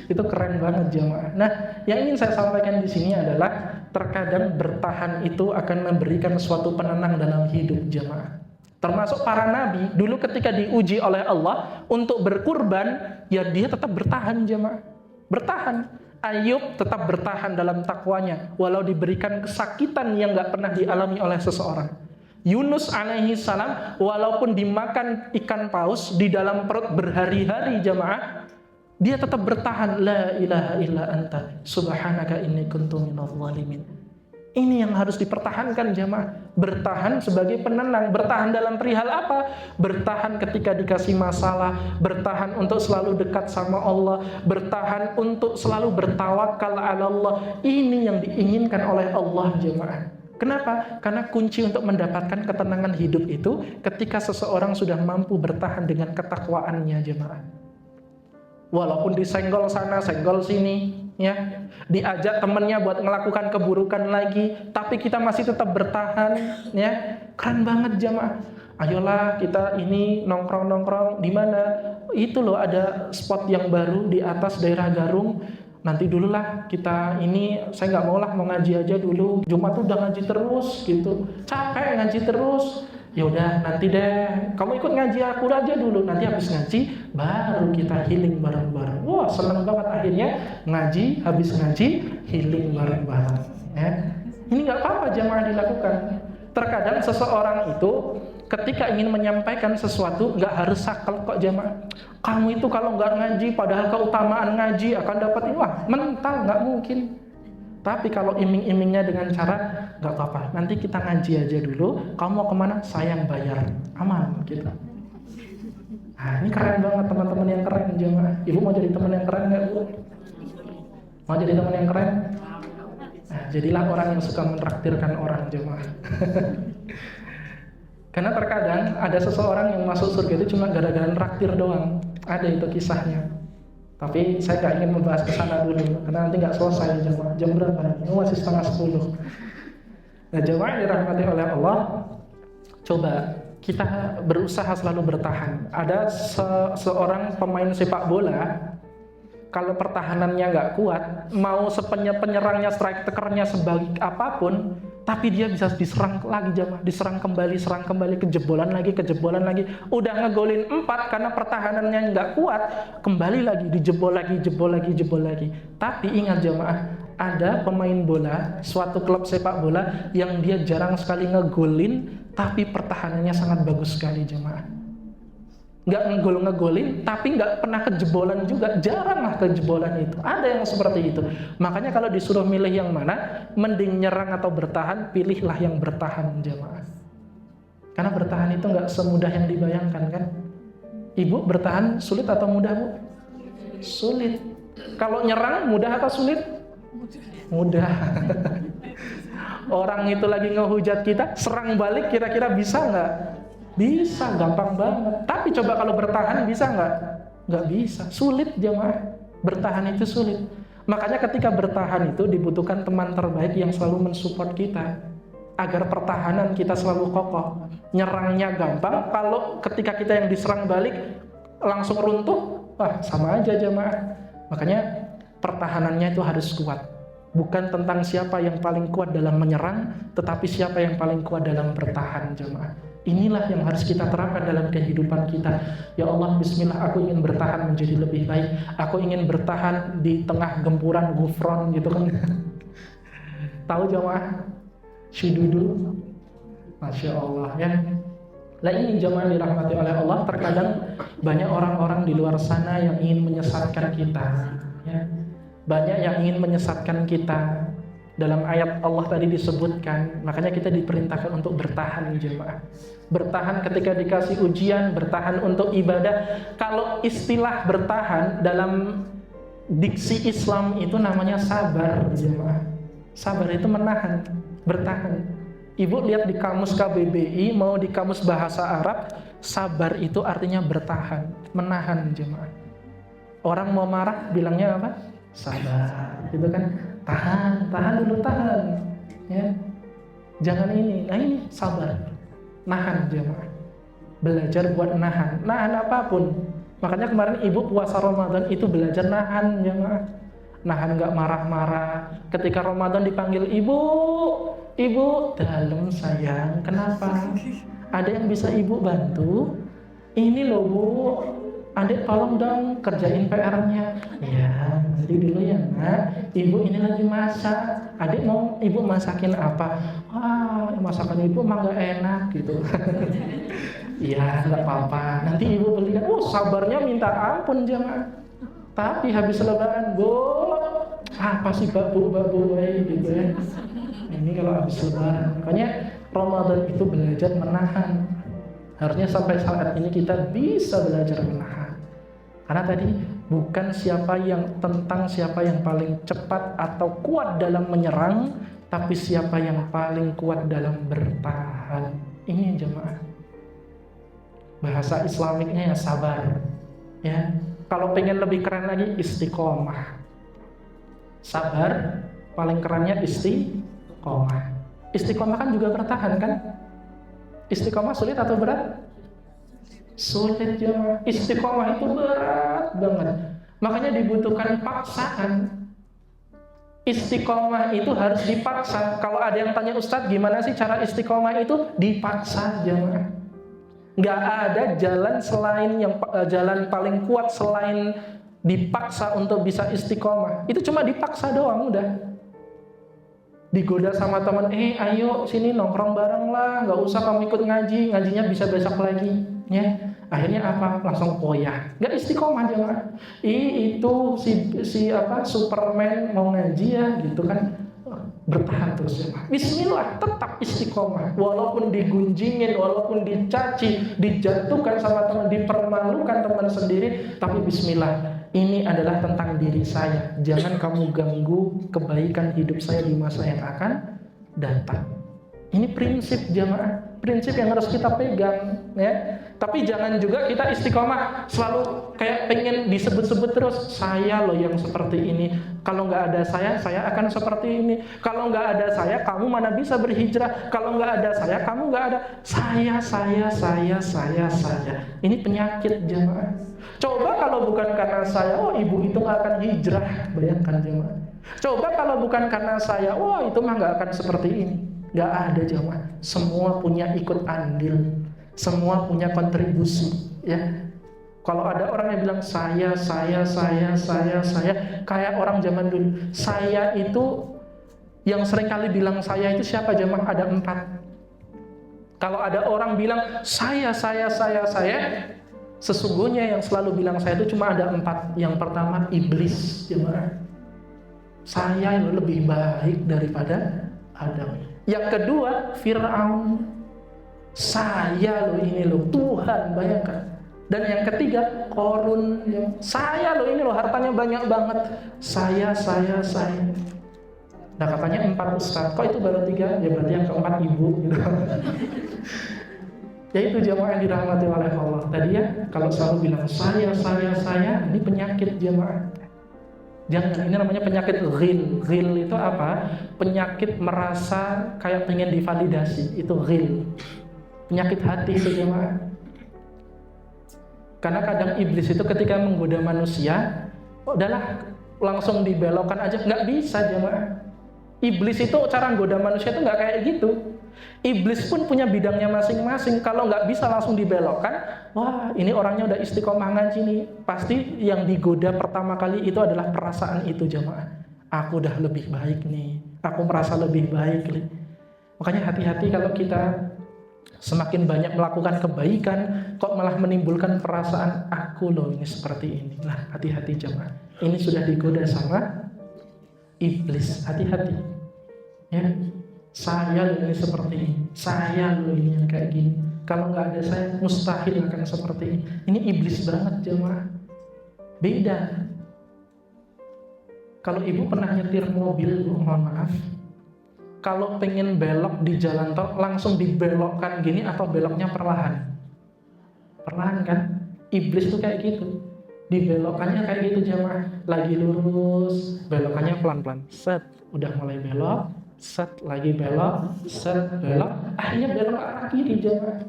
Itu keren banget jemaah. Nah, yang ingin saya sampaikan di sini adalah terkadang bertahan itu akan memberikan suatu penenang dalam hidup jemaah. Termasuk para nabi, dulu ketika diuji oleh Allah untuk berkurban, ya dia tetap bertahan jemaah. Bertahan. Ayub tetap bertahan dalam takwanya, walau diberikan kesakitan yang gak pernah dialami oleh seseorang. Yunus alaihi salam, walaupun dimakan ikan paus di dalam perut berhari-hari jemaah, dia tetap bertahan. La ilaha illa anta, subhanaka inni kuntu minadh dhalimin. Ini yang harus dipertahankan jemaah. Bertahan sebagai penenang. Bertahan dalam perihal apa? Bertahan ketika dikasih masalah. Bertahan untuk selalu dekat sama Allah. Bertahan untuk selalu bertawakal ala Allah. Ini yang diinginkan oleh Allah jemaah. Kenapa? Karena kunci untuk mendapatkan ketenangan hidup itu ketika seseorang sudah mampu bertahan dengan ketakwaannya jemaah. Walaupun disenggol sana, senggol sini, ya, diajak temannya buat melakukan keburukan lagi, tapi kita masih tetap bertahan, ya, keren banget jemaah. Ayolah kita ini nongkrong-nongkrong di mana? Itu loh ada spot yang baru di atas daerah Garung. Nanti dululah kita ini, saya nggak mau lah mau ngaji aja dulu. Jumat tuh udah ngaji terus gitu, capek ngaji terus. Ya udah nanti deh, kamu ikut ngaji aku aja dulu. Nanti habis ngaji baru kita healing bareng-bareng. Wah seneng banget akhirnya ngaji, habis ngaji healing bareng-bareng. Ya. Ini nggak apa-apa jamaah dilakukan. Terkadang seseorang itu ketika ingin menyampaikan sesuatu nggak harus saklek kok jamaah. Kamu itu kalau nggak ngaji, padahal keutamaan ngaji akan dapat ini, wah mental nggak mungkin. Tapi kalau iming-imingnya dengan cara nggak apa-apa, nanti kita ngaji aja dulu. Kamu mau kemana? Saya yang bayar, aman gitu. Nah, ini keren banget teman-teman yang keren jemaah. Ibu mau jadi teman yang keren nggak Bu? Mau jadi teman yang keren? Nah, jadilah orang yang suka mentraktirkan orang jemaah. Karena terkadang ada seseorang yang masuk surga itu cuma gara-gara traktir doang. Ada itu kisahnya. Tapi saya nggak ingin membahas ke sana dulu, karena nanti nggak selesai jemaah. Jam berapa? Ini masih 9:30. Nah, jemaah yang dirahmati oleh Allah, coba kita berusaha selalu bertahan. Ada seorang pemain sepak bola, kalau pertahanannya nggak kuat, mau penyerangnya, strikernya sebaik apapun, tapi dia bisa diserang lagi jemaah, diserang kembali, kejebolan lagi. Udah ngegolin 4 karena pertahanannya nggak kuat, kembali lagi, dijebol lagi. Tapi ingat jemaah, ada pemain bola, suatu klub sepak bola yang dia jarang sekali ngegolin, tapi pertahanannya sangat bagus sekali jemaah. Nggak ngegolin, tapi nggak pernah kejebolan juga, jarang lah kejebolan itu. Ada yang seperti itu. Makanya kalau disuruh milih yang mana, mending nyerang atau bertahan, pilihlah yang bertahan jemaah. Karena bertahan itu nggak semudah yang dibayangkan kan. Ibu bertahan sulit atau mudah Bu? Sulit. Kalau nyerang mudah atau sulit? Mudah. Orang itu lagi ngehujat kita, serang balik kira-kira bisa nggak? Bisa, gampang banget. Tapi coba kalau bertahan bisa nggak? Nggak bisa, sulit jemaah. Bertahan itu sulit. Makanya ketika bertahan itu dibutuhkan teman terbaik yang selalu mensupport kita, agar pertahanan kita selalu kokoh. Nyerangnya gampang, kalau ketika kita yang diserang balik langsung runtuh, wah sama aja jemaah. Makanya pertahanannya itu harus kuat. Bukan tentang siapa yang paling kuat dalam menyerang, tetapi siapa yang paling kuat dalam bertahan jemaah. Inilah yang harus kita terapkan dalam kehidupan kita. Ya Allah, bismillah, aku ingin bertahan menjadi lebih baik. Aku ingin bertahan di tengah gempuran gufron gitu kan. Tahu jamaah? Syududu. Masya Allah ya. Nah ini jamaah dirahmati oleh Allah. Terkadang banyak orang-orang di luar sana yang ingin menyesatkan kita ya. Banyak yang ingin menyesatkan kita. Dalam ayat Allah tadi disebutkan, makanya kita diperintahkan untuk bertahan jemaah. Bertahan ketika dikasih ujian, bertahan untuk ibadah. Kalau istilah bertahan dalam diksi Islam itu namanya sabar jemaah. Sabar itu menahan, bertahan. Ibu lihat di kamus KBBI, mau di kamus bahasa Arab, sabar itu artinya bertahan, menahan jemaah. Orang mau marah bilangnya apa? Sabar, gitu kan? Tahan dulu, tahan. Ya. Jangan ini. Nah ini sabar. Nahan jemaah. Belajar buat nahan. Nahan apapun. Makanya kemarin ibu puasa Ramadan itu belajar nahan jemaah. Nahan nggak marah-marah. Ketika Ramadan dipanggil ibu, dalam sayang, kenapa? Ada yang bisa ibu bantu? Ini loh bu, adik tolong dong kerjain PR-nya. Ya, nanti dulu ya nak. Ibu ini lagi masak. Adik mau ibu masakin apa? Wah, masakan ibu mah nggak enak gitu. Iya, nggak apa-apa. Nanti ibu belikan. Oh, sabarnya minta ampun jemaah. Tapi habis lebaran, bu, apa sih babu gitu ya. Ini kalau habis lebaran. Makanya Ramadan itu belajar menahan. Harusnya sampai saat ini kita bisa belajar menahan. Karena tadi bukan tentang siapa yang paling cepat atau kuat dalam menyerang, tapi siapa yang paling kuat dalam bertahan. Ini jemaah. Bahasa Islamiknya ya sabar. Ya. Kalau pengen lebih keren lagi istiqomah. Sabar, paling kerennya istiqomah. Istiqomah kan juga bertahan kan? Istiqomah sulit atau berat? Sulit ya. Istiqomah itu berat banget. Makanya dibutuhkan paksaan. Istiqomah itu harus dipaksa. Kalau ada yang tanya Ustadz gimana sih cara istiqomah itu? Dipaksa jemaah. Nggak ada jalan paling kuat selain dipaksa untuk bisa istiqomah. Itu cuma dipaksa doang udah. Digoda sama teman, ayo sini nongkrong bareng lah, nggak usah kamu ikut ngaji, ngajinya bisa besok lagi, ya. Akhirnya apa? Langsung koyah, nggak istiqomah jemaah. Itu si Superman mau ngaji ya, gitu kan, bertahan terus jemaah. Bismillah, tetap istiqomah, walaupun digunjingin, walaupun dicaci, dijatuhkan sama teman, dipermalukan teman sendiri, tapi Bismillah. Ini adalah tentang diri saya. Jangan kamu ganggu kebaikan hidup saya di masa yang akan datang. Ini prinsip jemaah, prinsip yang harus kita pegang, ya. Tapi jangan juga kita istiqomah selalu kayak pengen disebut-sebut terus. Saya loh yang seperti ini. Kalau nggak ada saya akan seperti ini. Kalau nggak ada saya, kamu mana bisa berhijrah. Kalau nggak ada saya, kamu nggak ada. Saya. Ini penyakit jemaah. Coba kalau bukan karena saya, ibu itu nggak akan hijrah. Bayangkan jemaah. Coba kalau bukan karena saya, itu mah nggak akan seperti ini. Nggak ada jemaah. Semua punya ikut andil, semua punya kontribusi. Ya. Kalau ada orang yang bilang saya, kayak orang zaman dulu. Saya itu yang sering kali bilang saya itu siapa jemaah? Ada 4. Kalau ada orang bilang saya, sesungguhnya yang selalu bilang saya itu cuma ada 4. Yang pertama iblis jemaah. Saya lebih baik daripada Adam. Yang kedua Fir'aun. Saya ini Tuhan, bayangkan. Dan yang ketiga Korun. Saya ini hartanya banyak banget. Saya. Nah katanya 4 ustaz. Kok itu baru 3? Ya berarti yang keempat ibu gitu. Ya itu jemaah yang dirahmati oleh Allah. Tadi ya, kalau selalu bilang saya, ini penyakit jemaah. Jangan, ini namanya penyakit ghil. Ghil itu apa? Penyakit merasa kayak pengen divalidasi. Itu ghil. Penyakit hati itu jemaah. Karena kadang iblis itu ketika menggoda manusia, udahlah langsung dibelokkan aja. Nggak bisa jemaah. Iblis itu cara menggoda manusia itu nggak kayak gitu. Iblis pun punya bidangnya masing-masing. Kalau nggak bisa langsung dibelokkan, wah ini orangnya udah istiqomah ngaji nih. Pasti yang digoda pertama kali itu adalah perasaan itu jemaah. Aku udah lebih baik nih. Aku merasa lebih baik nih. Makanya hati-hati kalau kita semakin banyak melakukan kebaikan, kok malah menimbulkan perasaan aku loh ini seperti ini. Nah hati-hati jemaah. Ini sudah digoda sama iblis. Hati-hati. Ya, saya loh ini seperti ini, saya loh ini yang kayak gini. Kalau nggak ada saya, mustahil akan seperti ini. Ini iblis banget jemaah. Beda. Kalau ibu pernah nyetir mobil, mohon maaf, kalau pengen belok di jalan tol, langsung dibelokkan gini atau beloknya perlahan? Perlahan kan? Iblis tuh kayak gitu. Dibelokkannya kayak gitu jemaah. Lagi lurus, belokannya pelan-pelan. Set, udah mulai belok. Set, lagi belok. Set, belok. Akhirnya belok ke arah kiri jemaah.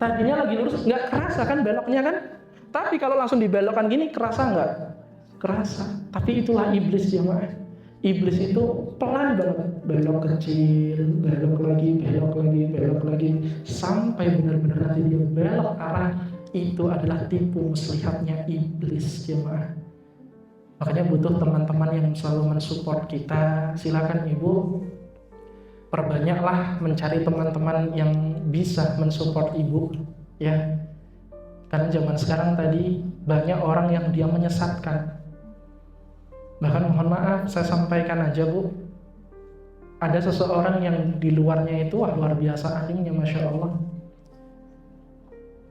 Tadinya lagi lurus, nggak kerasa kan beloknya kan? Tapi kalau langsung dibelokkan gini, kerasa nggak? Kerasa. Tapi itulah iblis jemaah. Iblis itu pelan banget, belok kecil, belok lagi, belok lagi, belok lagi, sampai benar-benar nanti dia belok arah. Itu adalah tipu muslihatnya iblis jemaah. Makanya butuh teman-teman yang selalu mensupport kita. Silakan ibu, perbanyaklah mencari teman-teman yang bisa mensupport ibu, ya. Karena zaman sekarang tadi banyak orang yang dia menyesatkan. Bahkan mohon maaf, saya sampaikan aja bu, ada seseorang yang di luarnya itu luar biasa alimnya, masya Allah.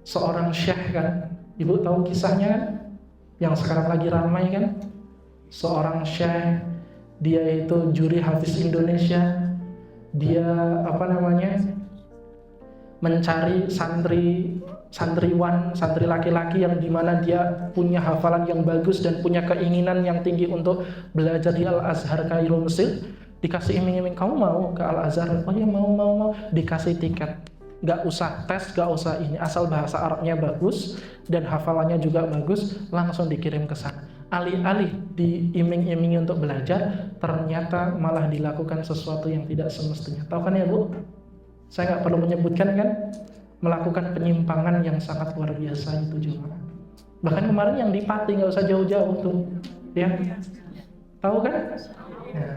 Seorang syekh kan, ibu tahu kisahnya kan, yang sekarang lagi ramai kan. Seorang syekh, dia itu juri hafiz Indonesia. Dia mencari santriwan, santri laki-laki yang dimana dia punya hafalan yang bagus dan punya keinginan yang tinggi untuk belajar di Al-Azhar Kairo Mesir. Dikasih iming-iming, kamu mau ke Al-Azhar? Oh ya mau. Dikasih tiket, gak usah tes, gak usah ini, asal bahasa Arabnya bagus dan hafalannya juga bagus, langsung dikirim ke sana. Alih-alih diiming-imingi untuk belajar, ternyata malah dilakukan sesuatu yang tidak semestinya. Tahu kan ya bu? Saya nggak perlu menyebutkan kan, melakukan penyimpangan yang sangat luar biasa itu jemaah. Bahkan kemarin yang di Pati, nggak usah jauh-jauh tuh, ya. Tahu kan? Ya.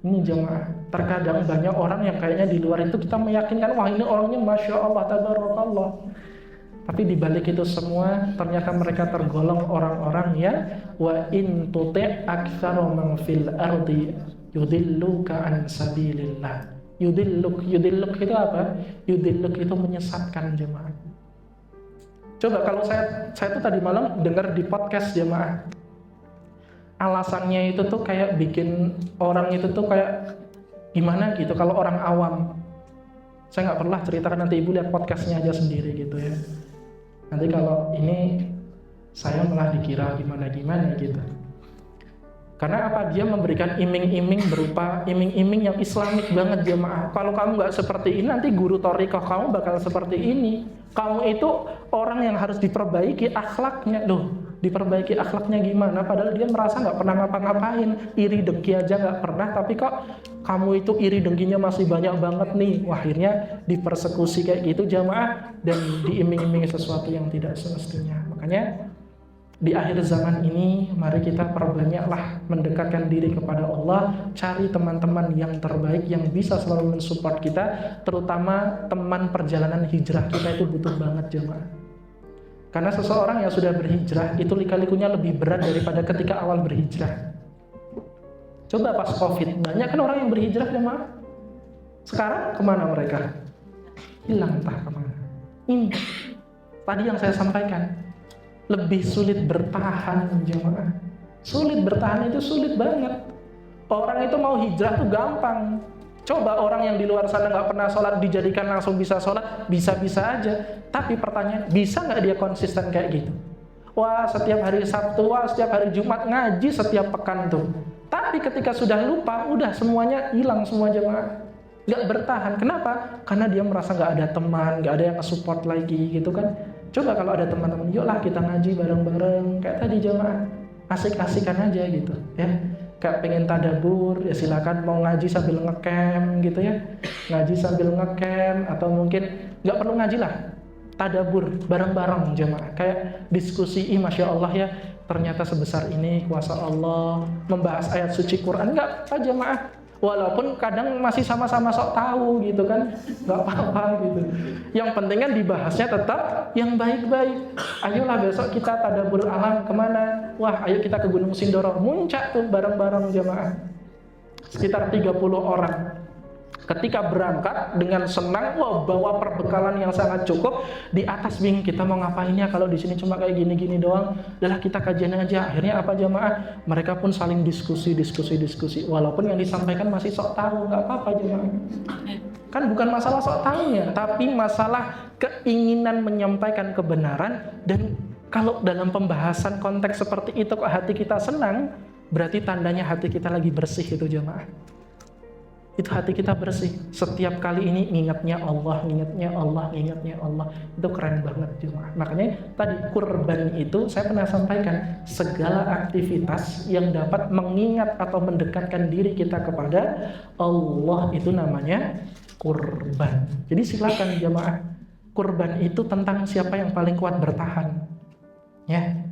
Ini jemaah. Terkadang banyak orang yang kayaknya di luar itu kita meyakinkan, wah ini orangnya masya Allah, tabarakallah. Tapi di balik itu semua ternyata mereka tergolong orang-orang ya wa in tuti' aktsara man fil ardi yudilluka an sabilillah. Yudilluk itu apa? Yudilluk itu menyesatkan jemaah. Coba kalau saya tuh tadi malam dengar di podcast jemaah, alasannya itu tuh kayak bikin orang itu tuh kayak gimana gitu kalau orang awam. Saya nggak pernah ceritakan, nanti ibu lihat podcastnya aja sendiri gitu ya. Nanti kalau ini saya malah dikira gimana gitu. Karena apa? Dia memberikan iming-iming berupa iming-iming yang islamik banget jemaah. Kalau kamu nggak seperti ini, nanti guru thariqah kamu bakal seperti ini. Kamu itu orang yang harus diperbaiki akhlaknya. Loh, diperbaiki akhlaknya gimana? Padahal dia merasa nggak pernah ngapa-ngapain, iri dengki aja nggak pernah. Tapi kok kamu itu iri dengkinya masih banyak banget nih. Wah, akhirnya dipersekusi kayak gitu jemaah dan diiming-imingi sesuatu yang tidak semestinya. Makanya di akhir zaman ini, mari kita perbanyaklah mendekatkan diri kepada Allah, cari teman-teman yang terbaik yang bisa selalu mensupport kita, terutama teman perjalanan hijrah kita itu butuh banget jemaah. Karena seseorang yang sudah berhijrah itu lika-likunya lebih berat daripada ketika awal berhijrah. Coba pas Covid, banyak kan orang yang berhijrah jemaah. Sekarang kemana mereka? Hilang entah kemana. Ini tadi yang saya sampaikan. Lebih sulit bertahan jemaah. Sulit bertahan itu sulit banget. Orang itu mau hijrah tuh gampang. Coba orang yang di luar sana nggak pernah sholat dijadikan langsung bisa sholat, bisa-bisa aja. Tapi pertanyaan, bisa nggak dia konsisten kayak gitu? Wah, setiap hari Sabtu, wah setiap hari Jumat ngaji setiap pekan tuh. Tapi ketika sudah lupa, udah semuanya hilang semua jemaah. Nggak bertahan. Kenapa? Karena dia merasa nggak ada teman, nggak ada yang support lagi gitu kan. Coba kalau ada teman-teman, yuklah kita ngaji bareng-bareng kayak tadi jemaah, asik-asikan aja gitu ya. Kayak pengen tadabur ya silakan, mau ngaji sambil ngecamp gitu ya, ngaji sambil ngecamp, atau mungkin nggak perlu ngaji lah, tadabur bareng-bareng jemaah, kayak diskusi, masya Allah ya ternyata sebesar ini kuasa Allah, membahas ayat suci Quran, nggak apa jemaah. Walaupun kadang masih sama-sama sok tahu gitu kan, nggak apa-apa gitu. Yang penting kan dibahasnya tetap yang baik-baik. Ayolah besok kita tadabbur alam kemana? Wah, ayo kita ke Gunung Sindoro, muncak tuh bareng-bareng jemaah. Sekitar 30 orang. Ketika berangkat dengan senang, wah bawa perbekalan yang sangat cukup. Di atas bingung kita mau ngapainnya kalau di sini cuma kayak gini-gini doang. Udahlah kita kajian aja. Akhirnya apa jamaah? Mereka pun saling diskusi. Walaupun yang disampaikan masih sok tahu, nggak apa-apa jamaah. Kan bukan masalah sok tahunya, tapi masalah keinginan menyampaikan kebenaran. Dan kalau dalam pembahasan konteks seperti itu kok hati kita senang, berarti tandanya hati kita lagi bersih itu jamaah. Itu hati kita bersih. Setiap kali ini ingatnya Allah. Itu keren banget jemaah. Makanya tadi kurban itu saya pernah sampaikan, segala aktivitas yang dapat mengingat atau mendekatkan diri kita kepada Allah itu namanya kurban. Jadi silakan jemaah. Kurban itu tentang siapa yang paling kuat bertahan. Ya.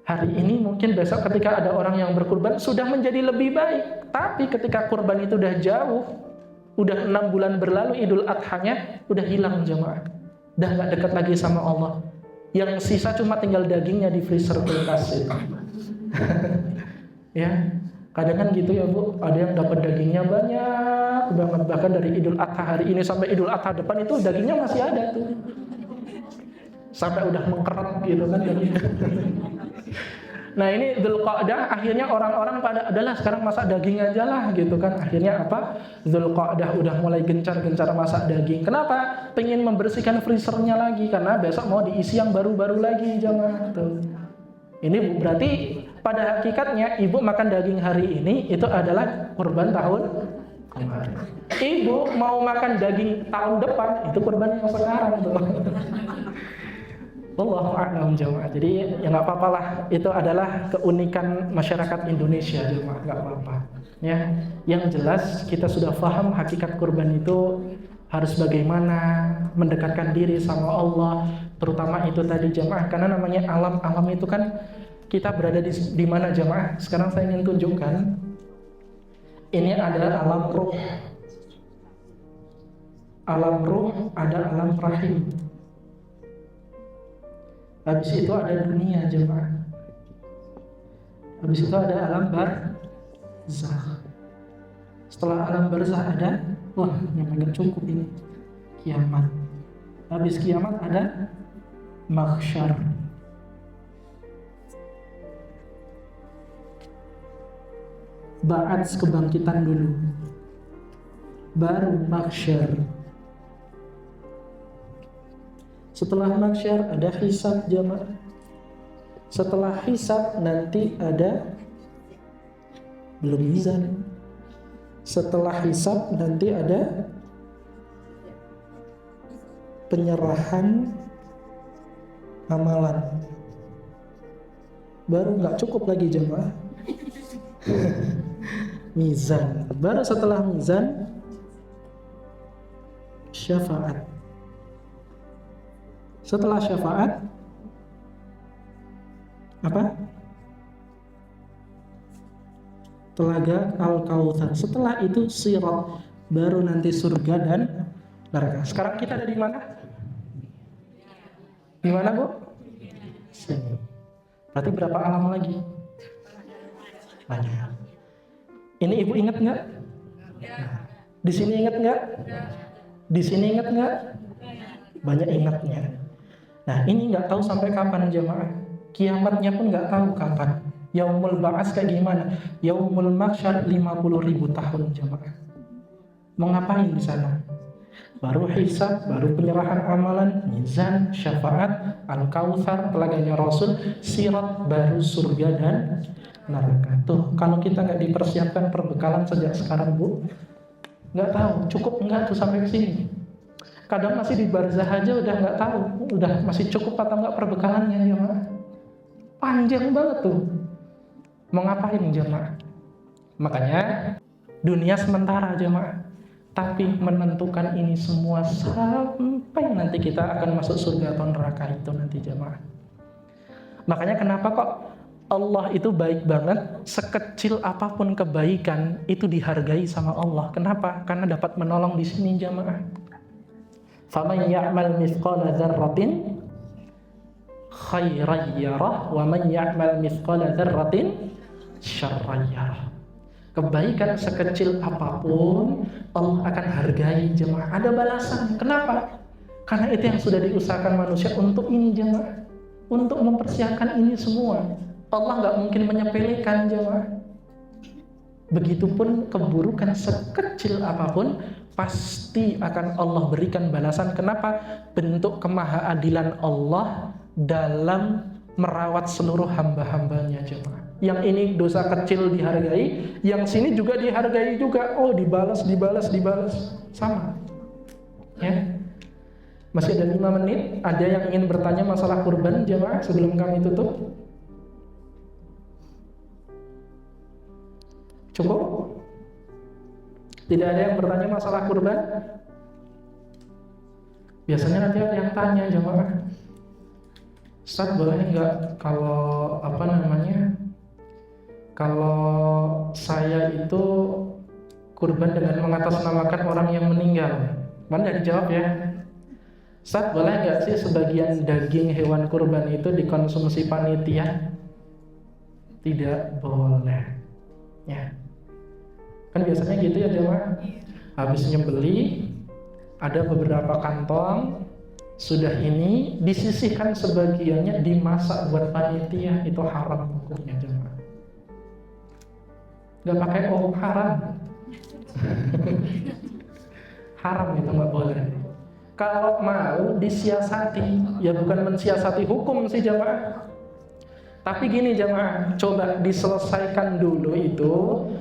Hari ini mungkin besok ketika ada orang yang berkurban sudah menjadi lebih baik. Tapi ketika kurban itu udah jauh, udah 6 bulan berlalu Idul Adhanya, udah hilang jemaah. Udah gak dekat lagi sama Allah. Yang sisa cuma tinggal dagingnya di freezer kulkas. Ya, kadang kan gitu ya Bu, ada yang dapat dagingnya banyak banget. Bahkan dari Idul Adha hari ini sampai Idul Adha depan itu dagingnya masih ada tuh. Sampai udah mengkerap gitu kan. Nah ini Dzulqa'dah, akhirnya orang-orang pada adalah sekarang masak daging aja lah gitu kan. Akhirnya apa? Dzulqa'dah udah mulai gencar-gencar masak daging. Kenapa? Pengen membersihkan freezernya lagi karena besok mau diisi yang baru-baru lagi jamaah tuh. Ini berarti pada hakikatnya ibu makan daging hari ini itu adalah kurban tahun kemarin. Ibu mau makan daging tahun depan itu kurban yang sekarang tuh. Wallahu a'lam jamaah. Jadi ya nggak apa-apa lah. Itu adalah keunikan masyarakat Indonesia jamaah, nggak apa-apa. Ya, yang jelas kita sudah paham hakikat kurban itu harus bagaimana mendekatkan diri sama Allah. Terutama itu tadi jamaah, karena namanya alam itu kan kita berada di mana jamaah. Sekarang saya ingin tunjukkan. Ini adalah alam ruh. Alam ruh ada alam rahim. Habis itu ada dunia jemaah. Habis itu ada alam barzakh. Setelah alam barzakh ada, wah yang paling cukup ini, kiamat. Habis kiamat ada mahsyar. Ba'ats kebangkitan dulu. Baru mahsyar. Setelah mahsyar ada hisab jamaah. Setelah hisab nanti ada belum mizan. Setelah hisab nanti ada penyerahan amalan. Baru nggak cukup lagi jamaah. Mizan. Baru setelah mizan syafaat. Setelah syafaat apa? Telaga Al-Kautsar. Setelah itu sirat, baru nanti surga dan neraka. Sekarang kita ada di mana? Di mana, Bu? Sini. Berarti berapa alam lagi? Banyak. Ini Ibu ingat nggak? Di sini ingat nggak? Di sini ingat nggak? Banyak ingatnya. Nah ini nggak tahu sampai kapan jemaah. Kiamatnya pun nggak tahu kapan. Yaumul ba'ats kayak gimana? Yaumul mahsyar 50.000 tahun jemaah. Mau ngapain di sana? Baru hisab, baru penyerahan amalan, mizan, syafaat, al-kautsar, telaganya Rasul, sirat, baru surga dan neraka. Tuh kalau kita nggak dipersiapkan perbekalan sejak sekarang Bu, nggak tahu cukup nggak tuh sampai ke sini. Kadang masih di barzah aja udah nggak tahu, udah masih cukup atau nggak perbekalannya jemaah. Panjang banget tuh. Mau ngapain jemaah? Makanya dunia sementara jemaah. Tapi menentukan ini semua sampai nanti kita akan masuk surga atau neraka itu nanti jemaah. Makanya kenapa kok Allah itu baik banget, sekecil apapun kebaikan itu dihargai sama Allah. Kenapa? Karena dapat menolong di sini jemaah. Faman ya'mal mithqala dzarratin khairan yarah wa man ya'mal mithqala dzarratin syarran yarah. Kebaikan sekecil apapun Allah akan hargai jemaah. Ada balasan. Kenapa? Karena itu yang sudah diusahakan manusia untuk ini jemaah. Untuk mempersiapkan ini semua. Allah nggak mungkin menyepelekan jemaah. Begitupun keburukan sekecil apapun pasti akan Allah berikan balasan. Kenapa? Bentuk kemahaadilan Allah dalam merawat seluruh hamba-hambanya jemaah. Yang ini dosa kecil dihargai, yang sini juga dihargai juga. Oh, dibalas. Sama. Ya. Masih ada 5 menit. Ada yang ingin bertanya masalah kurban jemaah sebelum kami tutup? Cukup? Tidak ada yang bertanya masalah kurban? Biasanya nanti ada yang tanya jemaah. Ustaz, boleh nggak kalau kalau saya itu kurban dengan mengatasnamakan orang yang meninggal? Mana dijawab ya? Ustaz, boleh nggak sih sebagian daging hewan kurban itu dikonsumsi panitia? Tidak boleh. Ya. Kan biasanya gitu ya jemaah. Habis nyembeli, ada beberapa kantong, sudah ini disisihkan sebagiannya dimasak buat panitia, itu haram hukumnya jemaah. Gak pakai haram. Haram itu gak boleh. Kalau mau disiasati, ya bukan mensiasati hukum sih jemaah. Tapi gini jemaah, coba diselesaikan dulu itu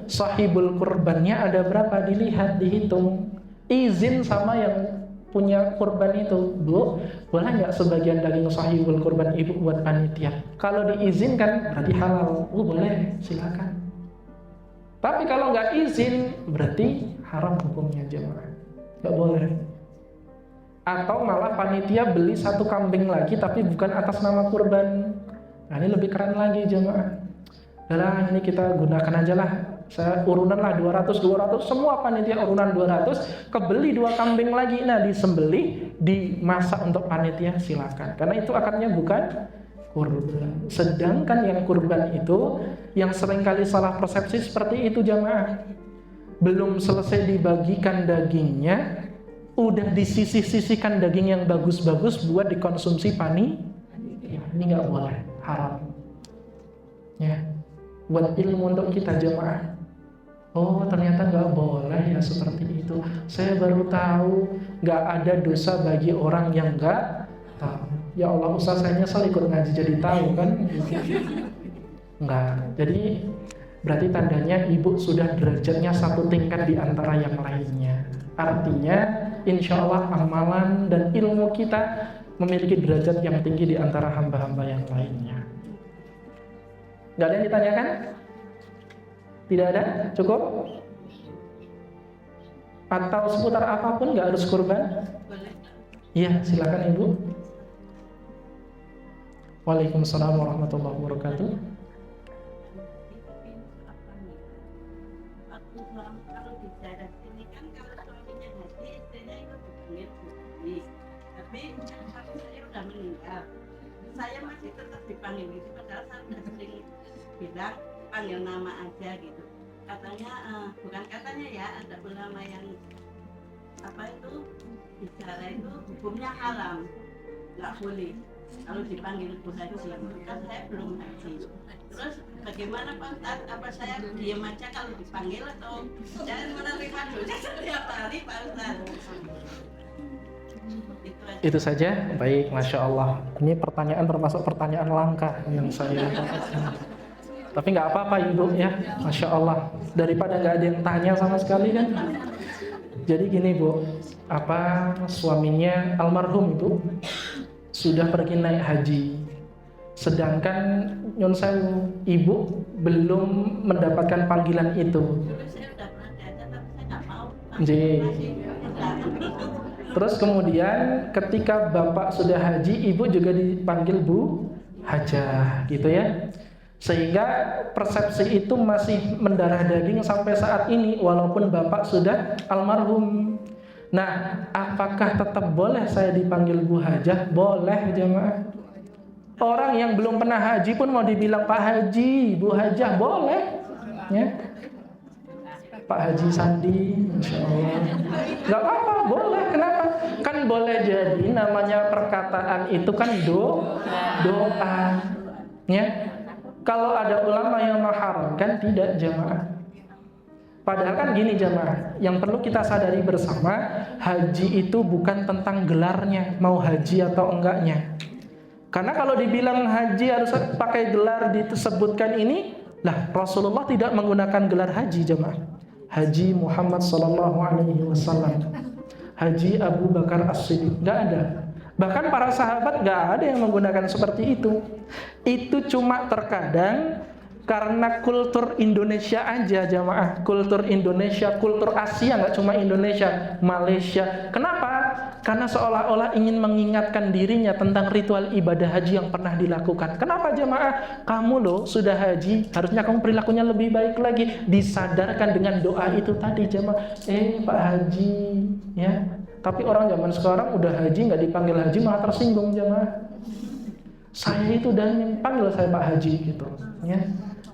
sahibul kurbannya ada berapa, dilihat, dihitung. Izin sama yang punya kurban itu, Bu, boleh nggak sebagian daging sahibul kurban ibu buat panitia? Kalau diizinkan berarti halal. Boleh, silakan. Tapi kalau nggak izin berarti haram hukumnya jemaah, nggak boleh. Atau malah panitia beli 1 kambing lagi tapi bukan atas nama kurban. Nah ini lebih keren lagi jemaah. Nah ini kita gunakan aja lah, saya urunan lah 200, semua panitia urunan 200, kebeli 2 kambing lagi, nah disembelih, dimasak untuk panitia, silakan. Karena itu akarnya bukan kurban. Sedangkan yang kurban itu, yang seringkali salah persepsi seperti itu jemaah. Belum selesai dibagikan dagingnya, udah disisih-sisihkan daging yang bagus-bagus buat dikonsumsi panitia. Ini nggak boleh, haram. Ya, buat ilmu untuk kita jemaah. Oh ternyata nggak boleh ya seperti itu. Saya baru tahu nggak ada dosa bagi orang yang nggak tahu. Ya Allah, Ustaz saya nyesel ikut ngaji jadi tahu kan? Enggak. Jadi berarti tandanya ibu sudah derajatnya 1 tingkat di antara yang lainnya. Artinya insya Allah amalan dan ilmu kita memiliki derajat yang tinggi di antara hamba-hamba yang lainnya. Nggak ada yang ditanyakan? Tidak ada? Cukup? Atau seputar apapun nggak harus kurban? Iya, silakan Ibu. Waalaikumsalam warahmatullahi wabarakatuh. Saya masih tetap dipanggil gitu, padahal saya sudah sering bilang panggil nama aja gitu. Katanya, bukan katanya ya, ada ulama yang bicara itu hukumnya haram, nggak boleh kalau dipanggil Bu Haji. Kan saya belum haji. Terus bagaimana Pak Ustadz? Apa saya diam aja kalau dipanggil atau saya menerima dosa setiap hari Pak Ustadz? Itu saja. Baik, Masya Allah. Ini pertanyaan termasuk pertanyaan langka yang saya tapi nggak apa-apa Ibu ya, Masya Allah. Daripada nggak ada yang tanya sama sekali kan. Jadi gini Bu, suaminya almarhum Ibu sudah pergi naik haji, sedangkan Nyun Sewu Ibu belum mendapatkan panggilan itu. Terus kemudian ketika Bapak sudah haji, Ibu juga dipanggil Bu Hajah gitu ya. Sehingga persepsi itu masih mendarah daging sampai saat ini walaupun Bapak sudah almarhum. Nah, apakah tetap boleh saya dipanggil Bu Hajah? Boleh jemaah. Orang yang belum pernah haji pun mau dibilang Pak Haji, Bu Hajah, boleh ya. Pak Haji Sandi, Insya Allah. Gak apa-apa, boleh. Kenapa? Kan boleh jadi namanya perkataan itu kan doa. Ya. Kalau ada ulama yang mengharamkan, tidak jamaah. Padahal kan gini jamaah, yang perlu kita sadari bersama, haji itu bukan tentang gelarnya, mau haji atau enggaknya. Karena kalau dibilang haji harus pakai gelar disebutkan ini, lah Rasulullah tidak menggunakan gelar haji jemaah. Haji Muhammad sallallahu alaihi wasallam, Haji Abu Bakar As-Siddiq, enggak ada. Bahkan para sahabat enggak ada yang menggunakan seperti itu. Itu cuma terkadang karena kultur Indonesia aja jamaah, kultur Indonesia, kultur Asia, nggak cuma Indonesia, Malaysia. Kenapa? Karena seolah-olah ingin mengingatkan dirinya tentang ritual ibadah haji yang pernah dilakukan. Kenapa jamaah? Kamu loh sudah haji, harusnya kamu perilakunya lebih baik lagi. Disadarkan dengan doa itu tadi jamaah. Pak Haji, ya. Tapi orang zaman sekarang udah haji nggak dipanggil haji malah tersinggung jamaah. Saya itu dan panggil saya Pak Haji gitu, ya.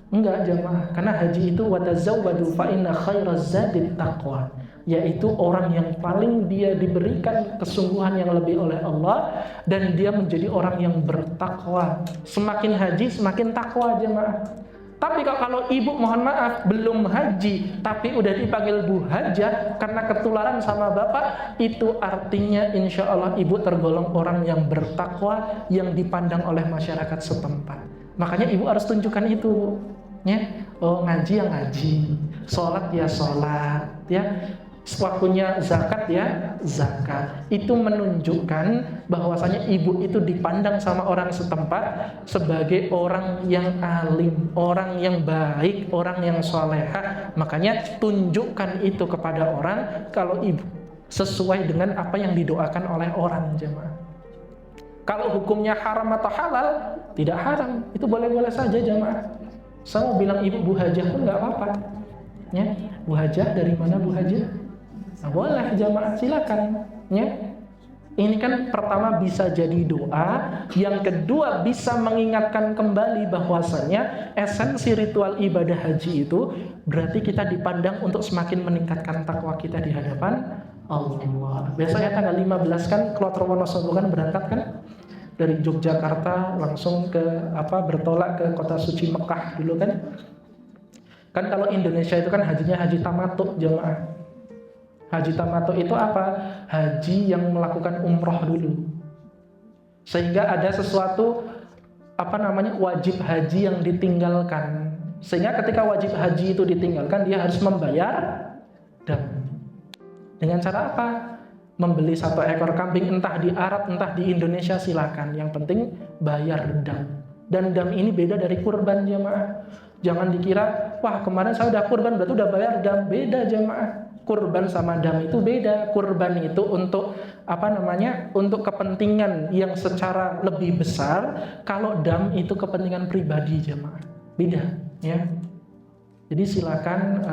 Enggak jamaah, karena haji itu watazawwadu fa inna khairaz zadit taqwa, yaitu orang yang paling dia diberikan kesungguhan yang lebih oleh Allah dan dia menjadi orang yang bertakwa. Semakin haji semakin takwa jamaah. Tapi kalau ibu mohon maaf belum haji tapi udah dipanggil Bu Hajah karena ketularan sama bapak, itu artinya insya Allah ibu tergolong orang yang bertakwa yang dipandang oleh masyarakat setempat. Makanya ibu harus tunjukkan itu, ya. Oh, ngaji ya ngaji, sholat ya sholat, ya. Waktunya zakat ya zakat. Itu menunjukkan bahwasanya ibu itu dipandang sama orang setempat sebagai orang yang alim, orang yang baik, orang yang soleha. Makanya tunjukkan itu kepada orang kalau ibu sesuai dengan apa yang didoakan oleh orang jemaah. Kalau hukumnya haram atau halal, tidak haram, itu boleh-boleh saja jemaah. Saya mau bilang ibu Bu Hajah pun nggak apa-apa, ya. Bu Hajah dari mana Bu Hajah? Nah, boleh jamaah, silakan, ya. Ini kan pertama bisa jadi doa, yang kedua bisa mengingatkan kembali bahwasanya esensi ritual ibadah haji itu berarti kita dipandang untuk semakin meningkatkan takwa kita di hadapan Allah. Biasanya tanggal 15 kan Kloter Wonosobo kan berangkat kan dari Yogyakarta langsung ke bertolak ke kota suci Mekah dulu kan. Kan kalau Indonesia itu kan hajinya haji tamattu jemaah. Haji tamattu itu apa? Haji yang melakukan umroh dulu. Sehingga ada sesuatu wajib haji yang ditinggalkan. Sehingga ketika wajib haji itu ditinggalkan, dia harus membayar dam. Dengan cara apa? Membeli 1 ekor kambing, entah di Arab, entah di Indonesia, silakan. Yang penting bayar dam. Dan dam ini beda dari kurban jemaah. Jangan dikira, wah kemarin saya udah kurban berarti udah bayar dam. Beda jemaah. Kurban sama dam itu beda. Kurban itu untuk untuk kepentingan yang secara lebih besar. Kalau dam itu kepentingan pribadi jemaah. Beda, ya. Jadi silakan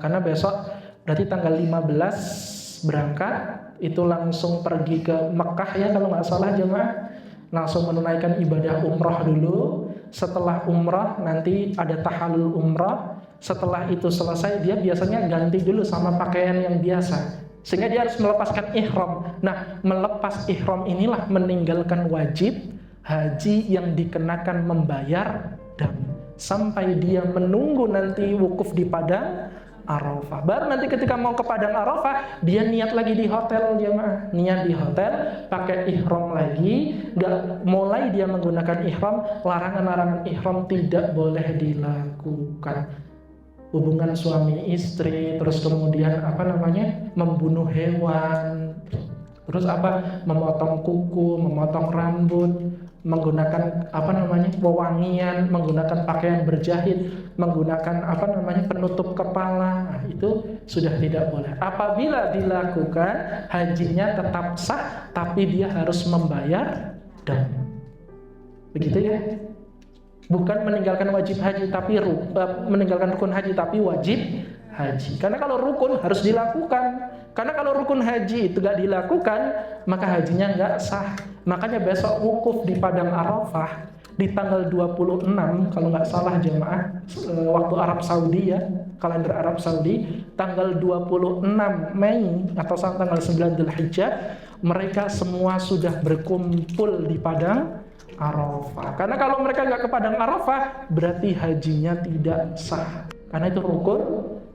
karena besok berarti tanggal 15 berangkat, itu langsung pergi ke Mekah ya kalau nggak salah jemaah, langsung menunaikan ibadah umrah dulu. Setelah umrah nanti ada tahallul umrah. Setelah itu selesai dia biasanya ganti dulu sama pakaian yang biasa, sehingga dia harus melepaskan ihram. Nah, melepas ihram inilah meninggalkan wajib haji yang dikenakan membayar dam sampai dia menunggu nanti wukuf di padang Arafah. Baru nanti ketika mau ke padang Arafah, dia niat lagi di hotel jemaah. Niat di hotel, pakai ihram lagi. Mulai dia menggunakan ihram, larangan-larangan ihram tidak boleh dilakukan. Hubungan suami istri, terus kemudian membunuh hewan, terus memotong kuku, memotong rambut, menggunakan wewangian, menggunakan pakaian berjahit, menggunakan penutup kepala. Nah, itu sudah tidak boleh. Apabila dilakukan, hajinya tetap sah, tapi dia harus membayar dam. Begitu ya. Bukan meninggalkan wajib haji tapi meninggalkan rukun haji tapi wajib haji. Karena kalau rukun harus dilakukan. Karena kalau rukun haji itu gak dilakukan, maka hajinya gak sah. Makanya besok wukuf di padang Arafah di tanggal 26 kalau nggak salah jamaah, waktu Arab Saudi ya, kalender Arab Saudi, tanggal 26 Mei atau tanggal 9 Dzulhijjah, mereka semua sudah berkumpul di Padang Arafah. Karena kalau mereka nggak ke Padang Arafah, berarti hajinya tidak sah. Karena itu rukun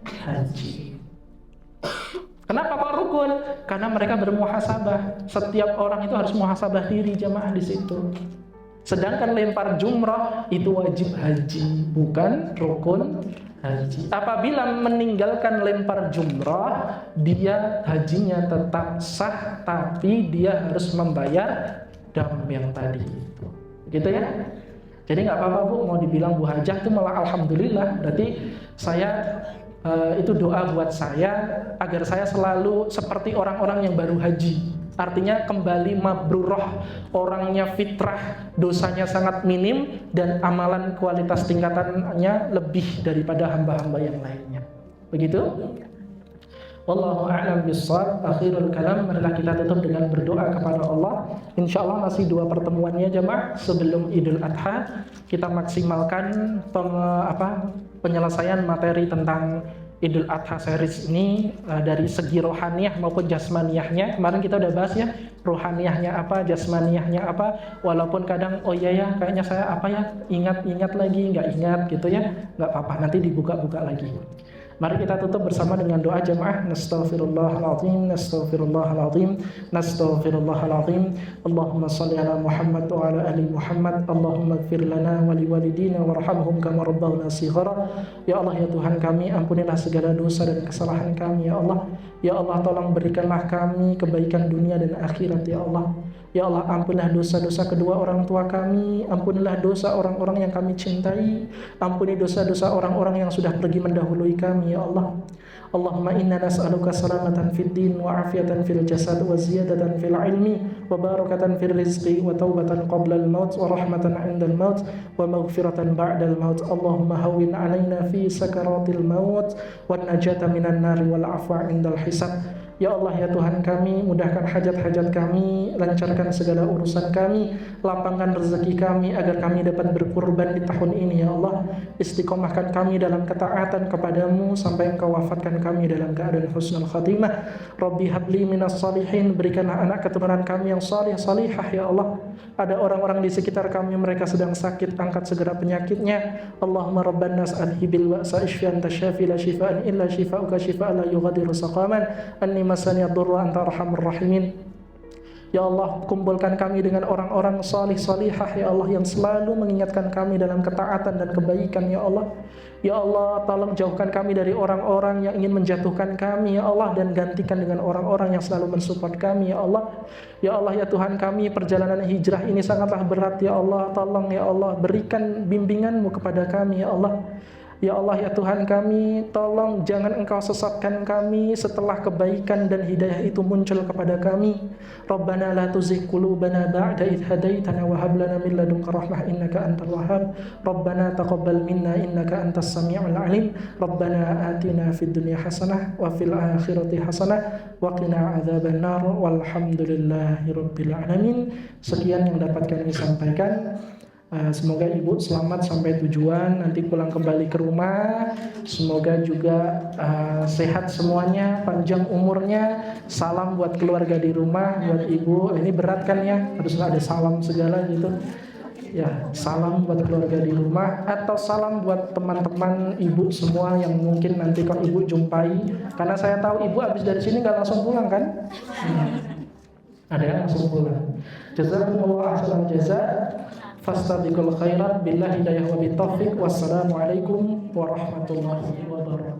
haji. Kenapa kok rukun? Karena mereka bermuhasabah. Setiap orang itu harus muhasabah diri jamaah di situ. Sedangkan lempar jumrah itu wajib haji, bukan rukun haji. Apabila meninggalkan lempar jumrah, dia hajinya tetap sah, tapi dia harus membayar dam yang tadi itu. Gitu ya? Jadi nggak apa-apa Bu, mau dibilang Bu Hajah itu malah alhamdulillah. Berarti saya itu doa buat saya agar saya selalu seperti orang-orang yang baru haji. Artinya kembali mabrurah, orangnya fitrah, dosanya sangat minim dan amalan kualitas tingkatannya lebih daripada hamba-hamba yang lainnya. Begitu? Wallahu a'lam bishawab. Akhirul kalam, marilah kita tutup dengan berdoa kepada Allah. Insyaallah masih 2 pertemuannya jemaah sebelum Idul Adha. Kita maksimalkan penyelesaian materi tentang Idul Adha series ini dari segi rohaniyah maupun jasmaniyahnya. Kemarin kita udah bahas ya, rohaniyahnya apa, jasmaniyahnya apa. Walaupun kadang oh iya ya, kayaknya saya ingat lagi, nggak ingat gitu ya. Nggak apa-apa, nanti dibuka-buka lagi. Mari kita tutup bersama dengan doa jemaah. Nastaghfirullahaladzim, nastaghfirullahaladzim, nastaghfirullahaladzim. Allahumma salli ala Muhammad wa ala ali Muhammad. Allahumma ighfir lana wa liwalidina warhamhum kama rabbawna shighara. Ya Allah ya Tuhan kami, ampunilah segala dosa dan kesalahan kami ya Allah. Ya Allah, tolong berikanlah kami kebaikan dunia dan akhirat ya Allah. Ya Allah, ampunilah dosa-dosa kedua orang tua kami, ampunilah dosa orang-orang yang kami cintai, ampuni dosa-dosa orang-orang yang sudah pergi mendahului kami ya Allah. Allahumma inna nas'aluka salamatan fid din wa afiatan fil jasad wa ziyadatan fil ilmi wa barakatan fil rizqi wa taubatan qabla al maut wa rahmatan 'inda al maut wa maghfiratan ba'da al maut. Allahumma hawwin 'alaina fi sakaratil maut wan najata minan nar wal 'afwa 'inda al hisab. Ya Allah ya Tuhan kami, mudahkan hajat-hajat kami, lancarkan segala urusan kami, lapangkan rezeki kami agar kami dapat berkurban di tahun ini ya Allah. Istiqomahkan kami dalam ketaatan kepadamu sampai Engkau wafatkan kami dalam keadaan husnul khatimah. Rabbi habli minas salihin, berikanlah anak keturunan kami yang salih salihah ya Allah. Ada orang-orang di sekitar kami, mereka sedang sakit, angkat segera penyakitnya. Allahumma rabban nas adhibil ba'sa ishfi anta syafi la shifaan illa shifauka shifaan la yughadiru saqaman anni masani ad-durra anta arhamur rahimin. Ya Allah, kumpulkan kami dengan orang-orang salih salihah ya Allah yang selalu mengingatkan kami dalam ketaatan dan kebaikan ya Allah. Ya Allah, tolong jauhkan kami dari orang-orang yang ingin menjatuhkan kami ya Allah, dan gantikan dengan orang-orang yang selalu mensupport kami ya Allah. Ya Allah ya Tuhan kami, perjalanan hijrah ini sangatlah berat ya Allah. Tolong ya Allah, berikan bimbingan-Mu kepada kami ya Allah. Ya Allah ya Tuhan kami, tolong jangan Engkau sesatkan kami setelah kebaikan dan hidayah itu muncul kepada kami. Rabbana la tuzigh qulubana ba'da idh hadaitana wa hab lana min ladunka rahmah innaka antal wahhab. Rabbana taqabbal minna innaka antas samiul alim. Rabbana atina fid dunya hasanah wa fil akhirati hasanah wa qina adzabannar. Walhamdulillahirabbil alamin. Sekian yang dapat kami sampaikan. Semoga ibu selamat sampai tujuan, nanti pulang kembali ke rumah. Semoga juga sehat semuanya, panjang umurnya. Salam buat keluarga di rumah, buat ibu. Ini berat kan ya, harus ada salam segala gitu. Ya, salam buat keluarga di rumah, atau salam buat teman-teman ibu semua yang mungkin nanti kalau ibu jumpai. Karena saya tahu ibu habis dari sini nggak langsung pulang kan? Ada yang langsung pulang. Jazakumullah ahsanal jazaa. Fastabiqul khairat billahi hidayah wa bitaufiq. Wassalamualaikum warahmatullahi wabarakatuh.